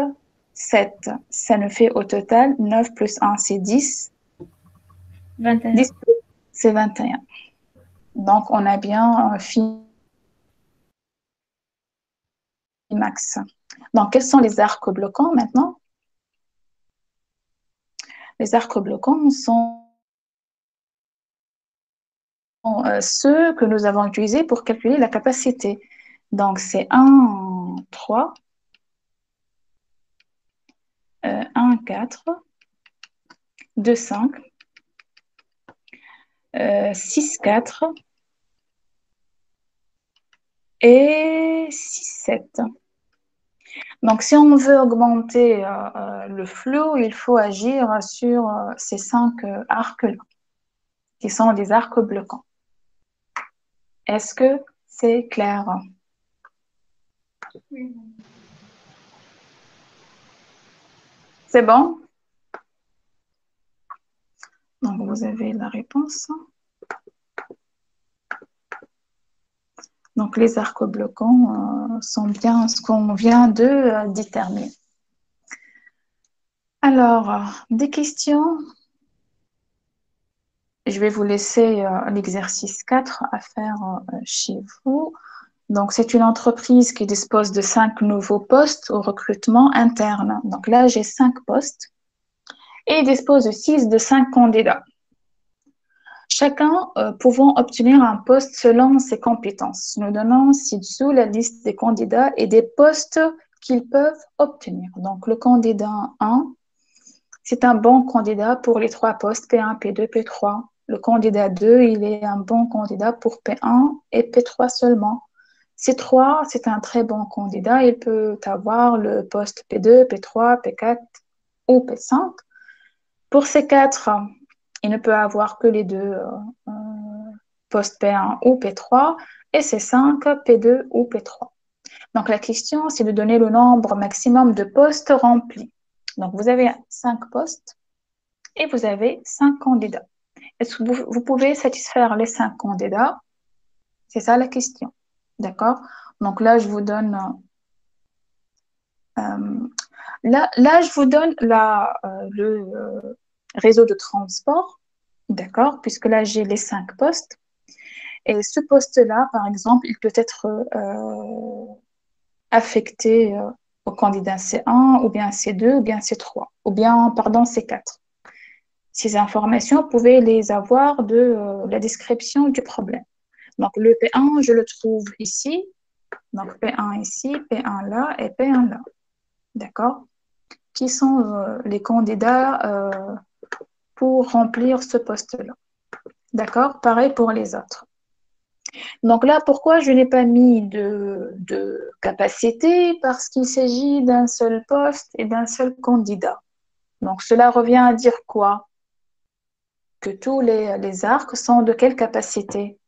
7. Ça nous fait au total 9 plus 1, c'est 10. 21. 10, c'est 21. Donc, on a bien fini max. Donc, quels sont les arcs bloquants maintenant? Les arcs bloquants sont ceux que nous avons utilisés pour calculer la capacité. Donc, c'est 1, 3, 1, 4, 2, 5, 6, 4 et 6, 7. Donc, si on veut augmenter le flou, il faut agir sur ces 5 arcs-là, qui sont des arcs bloquants. Est-ce que c'est clair? Oui. C'est bon? Donc, vous avez la réponse. Donc, les arcs bloquants sont bien ce qu'on vient de déterminer. Alors, des questions? Je vais vous laisser l'exercice 4 à faire chez vous. Donc, c'est une entreprise qui dispose de 5 nouveaux postes au recrutement interne. Donc là, j'ai 5 postes et dispose de 6 de 5 candidats. Chacun pouvant obtenir un poste selon ses compétences. Nous donnons ci-dessous la liste des candidats et des postes qu'ils peuvent obtenir. Donc, le candidat 1, c'est un bon candidat pour les 3 postes P1, P2, P3. Le candidat 2, il est un bon candidat pour P1 et P3 seulement. C3, c'est un très bon candidat. Il peut avoir le poste P2, P3, P4 ou P5. Pour C4, il ne peut avoir que les deux postes P1 ou P3 et C5, P2 ou P3. Donc, la question, c'est de donner le nombre maximum de postes remplis. Donc, vous avez 5 postes et vous avez 5 candidats. Est-ce que vous pouvez satisfaire les 5 candidats? C'est ça la question. D'accord? Donc là, je vous donne je vous donne le réseau de transport. D'accord? Puisque là, j'ai les 5 postes. Et ce poste-là, par exemple, il peut être affecté au candidat C1 ou bien C2 ou bien C3 ou bien, pardon, C4. Ces informations, vous pouvez les avoir de la description du problème. Donc, le P1, je le trouve ici. Donc, P1 ici, P1 là et P1 là. D'accord? Qui sont les candidats pour remplir ce poste-là. D'accord? Pareil pour les autres. Donc là, pourquoi je n'ai pas mis de capacité? Parce qu'il s'agit d'un seul poste et d'un seul candidat. Donc, cela revient à dire quoi? Que tous les arcs sont de quelle capacité?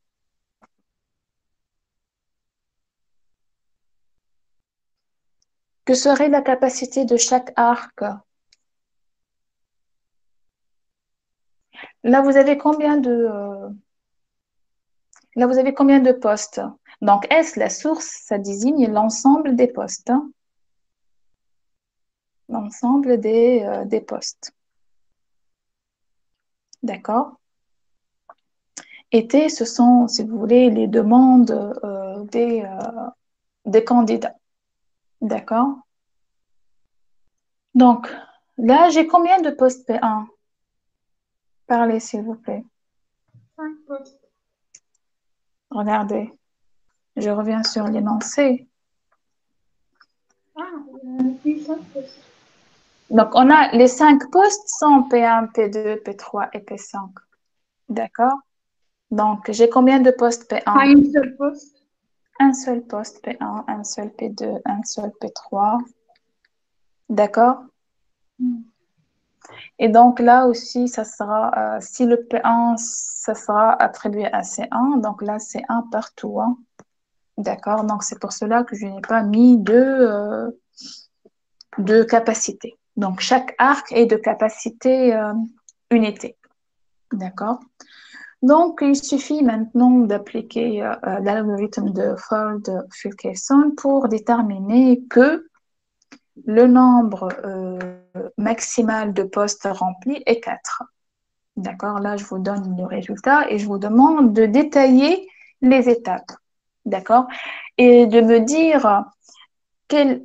Que serait la capacité de chaque arc? Là, vous avez combien de postes? Donc, S, la source, ça désigne l'ensemble des postes. Hein. L'ensemble des postes. D'accord? Et T, ce sont, si vous voulez, les demandes des candidats. D'accord? Donc, là, j'ai combien de postes P1? Parlez, s'il vous plaît. 5 postes. Regardez. Je reviens sur l'énoncé. Oui, 5 postes. Donc, on a les 5 postes sont P1, P2, P3 et P5. D'accord? Donc, j'ai combien de postes P1? Pas une seule poste. Un seul poste P1, un seul P2, un seul P3. D'accord? Et donc, là aussi, ça sera, si le P1, ça sera attribué à C1, donc là, C1 partout. Hein. D'accord? Donc, c'est pour cela que je n'ai pas mis de capacité. Donc, chaque arc est de capacité unité. D'accord? Donc, il suffit maintenant d'appliquer l'algorithme de Ford-Fulkerson pour déterminer que le nombre maximal de postes remplis est 4. D'accord? Là, je vous donne le résultat et je vous demande de détailler les étapes. D'accord? Et de me dire quel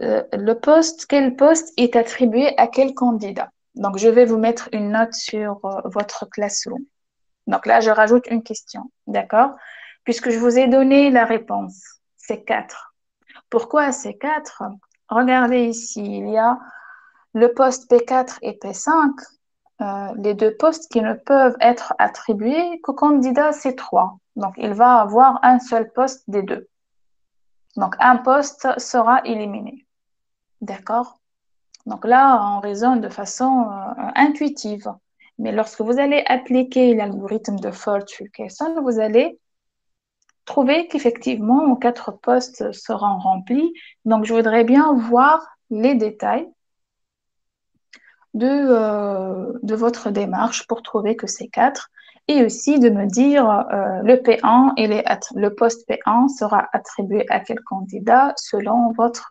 poste est attribué à quel candidat. Donc, je vais vous mettre une note sur votre classroom. Donc là, je rajoute une question. D'accord? Puisque je vous ai donné la réponse, c'est 4. Pourquoi c'est 4? Regardez ici, il y a le poste P4 et P5, les deux postes qui ne peuvent être attribués qu'au candidat C3. Donc, il va avoir un seul poste des deux. Donc, un poste sera éliminé. D'accord? Donc là, on raisonne de façon intuitive. Mais lorsque vous allez appliquer l'algorithme de Ford-Fulkerson, vous allez trouver qu'effectivement, 4 postes seront remplis. Donc, je voudrais bien voir les détails de votre démarche pour trouver que c'est 4 et aussi de me dire le P1 et le poste P1 sera attribué à quel candidat selon votre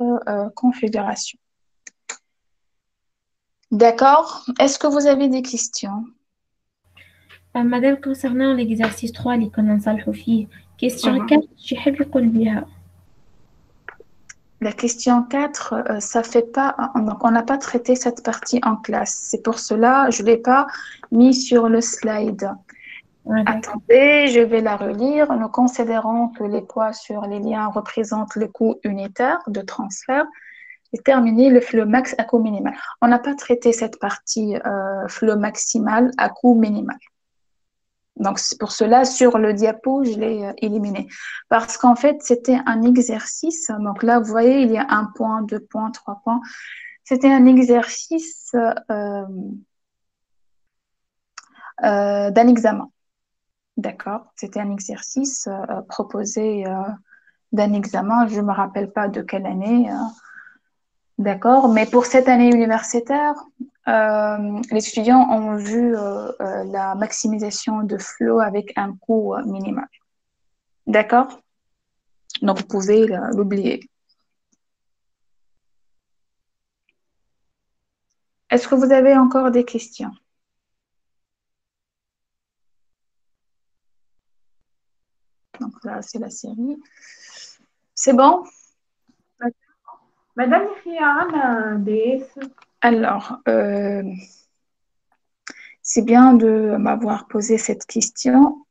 configuration. D'accord? Est-ce que vous avez des questions? Madame, concernant l'exercice 3 اللي كنا نصلحوا فيه, question 4 شي يحب يقول بها. La question 4, ça fait pas, donc on n'a pas traité cette partie en classe. C'est pour cela, je ne l'ai pas mis sur le slide. Attendez, je vais la relire. Nous considérons que les poids sur les liens représentent le coût unitaire de transfert. Déterminer le flot max à coût minimal. On n'a pas traité cette partie flot maximal à coût minimal. Donc, c'est pour cela, sur le diapo, je l'ai éliminé. Parce qu'en fait, c'était un exercice. Donc là, vous voyez, il y a 1 point, 2 points, 3 points. C'était un exercice d'un examen. D'accord? C'était un exercice proposé d'un examen. Je ne me rappelle pas de quelle année. D'accord? Mais pour cette année universitaire, les étudiants ont vu la maximisation de flot avec un coût minimal. D'accord? Donc, vous pouvez l'oublier. Est-ce que vous avez encore des questions? Donc là, c'est la série. C'est bon? Madame, il y a un DS. Alors, c'est bien de m'avoir posé cette question.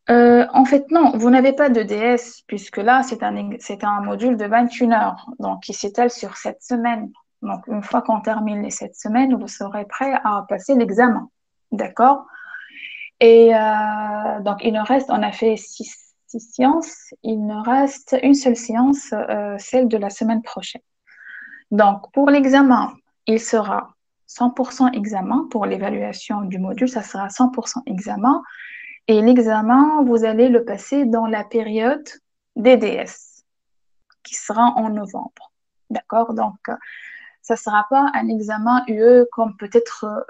En fait, non, vous n'avez pas de DS, puisque là, c'est un module de 21 heures, donc qui s'étale sur 7 semaines. Donc, une fois qu'on termine les 7 semaines, vous serez prêt à passer l'examen. D'accord? Et donc, il nous reste, on a fait 6 séances, il nous reste une seule séance, celle de la semaine prochaine. Donc, pour l'examen, il sera 100% examen. Pour l'évaluation du module, ça sera 100% examen. Et l'examen, vous allez le passer dans la période DDS, qui sera en novembre. D'accord? Donc, ça ne sera pas un examen UE comme peut-être,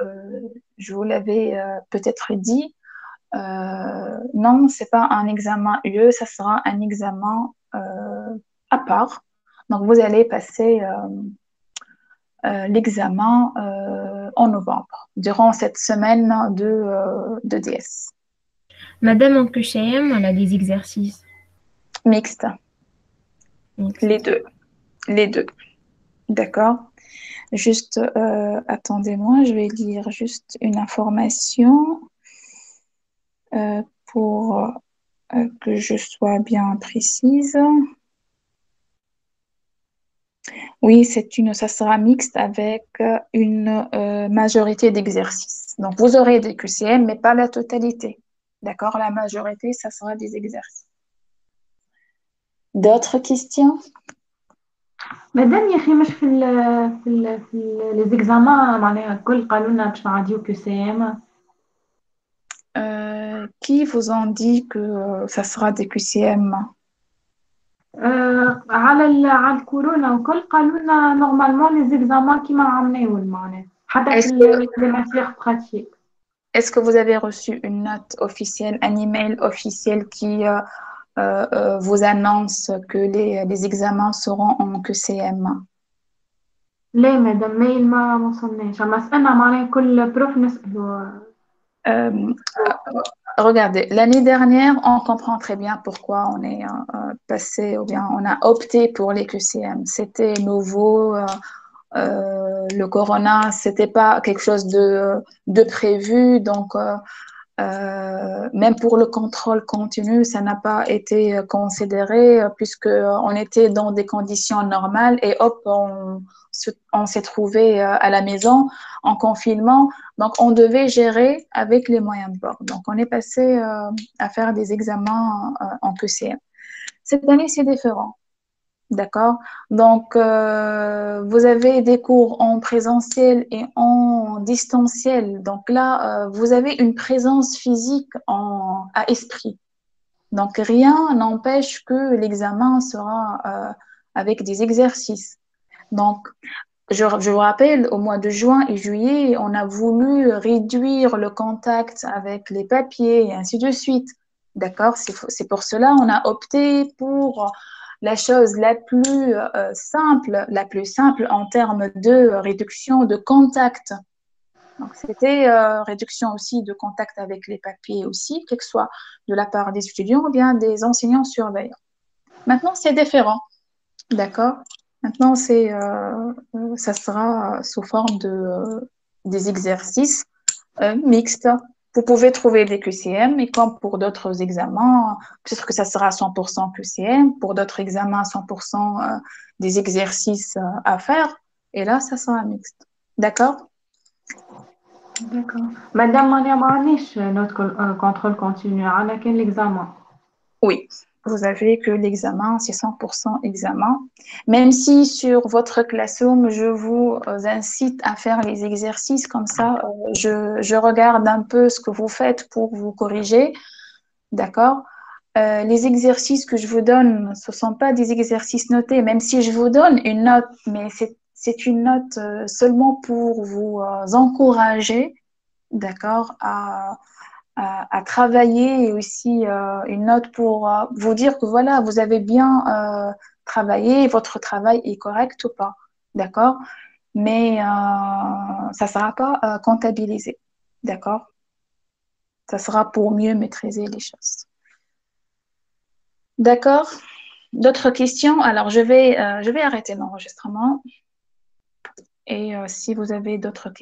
je vous l'avais peut-être dit. Non, ce n'est pas un examen UE, ça sera un examen à part. Donc, vous allez passer l'examen en novembre, durant cette semaine de DS. Madame, en QCM, on a des exercices. Mixte. Les deux. Les deux. D'accord. Juste, attendez-moi, je vais lire juste une information pour que je sois bien précise. Oui, ça sera mixte avec une majorité d'exercices. Donc, vous aurez des QCM, mais pas la totalité. D'accord? La majorité, ça sera des exercices. D'autres questions? مادام يا اخي مش في لي زيكزامان معناها الكل قالوا لنا باش نعديو كو سي ام. Qui vous ont dit que ça sera des QCM? على الكورونا وكل قالوا لنا نورمالمون لي زيكزامان كيما عملناهم معناها حتى في لي ماتيير براتيك. Est-ce que vous avez reçu une note officielle, un email officiel qui vous annonce que les examens seront en QCM? لا مادام ميل ما وصلناش اما سألنا معناها كل بروف نسألو. Regardez, l'année dernière, on comprend très bien pourquoi on est passé ou bien on a opté pour les QCM. C'était nouveau, le corona, c'était pas quelque chose de prévu, donc même pour le contrôle continu, ça n'a pas été considéré puisqu'on était dans des conditions normales et hop, on s'est trouvé à la maison en confinement. Donc, on devait gérer avec les moyens de bord. Donc, on est passé à faire des examens en QCM. Cette année, c'est différent. D'accord? Donc, vous avez des cours en présentiel et en distanciel. Donc là, vous avez une présence physique à esprit. Donc, rien n'empêche que l'examen sera avec des exercices. Donc, je vous rappelle, au mois de juin et juillet, on a voulu réduire le contact avec les papiers et ainsi de suite. D'accord? C'est pour cela on a opté pour la chose la plus simple en termes de réduction de contact. Donc, c'était réduction aussi de contact avec les papiers aussi, que ce soit de la part des étudiants ou bien des enseignants surveillants. Maintenant, c'est différent. D'accord? Maintenant, ça sera sous forme des exercices mixtes. Vous pouvez trouver des QCM, et comme pour d'autres examens, peut-être que ça sera 100% QCM, pour d'autres examens, 100% des exercices à faire, et là, ça sera mixte. D'accord? D'accord. Madame Maria Manish, notre contrôle continu, on a quel examen? Oui, vous avez que l'examen, c'est 100% examen. Même si sur votre classroom, je vous incite à faire les exercices comme ça, je regarde un peu ce que vous faites pour vous corriger. D'accord? Les exercices que je vous donne, ce ne sont pas des exercices notés, même si je vous donne une note, mais c'est une note seulement pour vous encourager, d'accord, à travailler, et aussi une note pour vous dire que voilà, vous avez bien travaillé, votre travail est correct ou pas, d'accord? Mais ça ne sera pas comptabilisé, d'accord? Ça sera pour mieux maîtriser les choses. D'accord? D'autres questions? Alors, je vais arrêter l'enregistrement. Et si vous avez d'autres questions,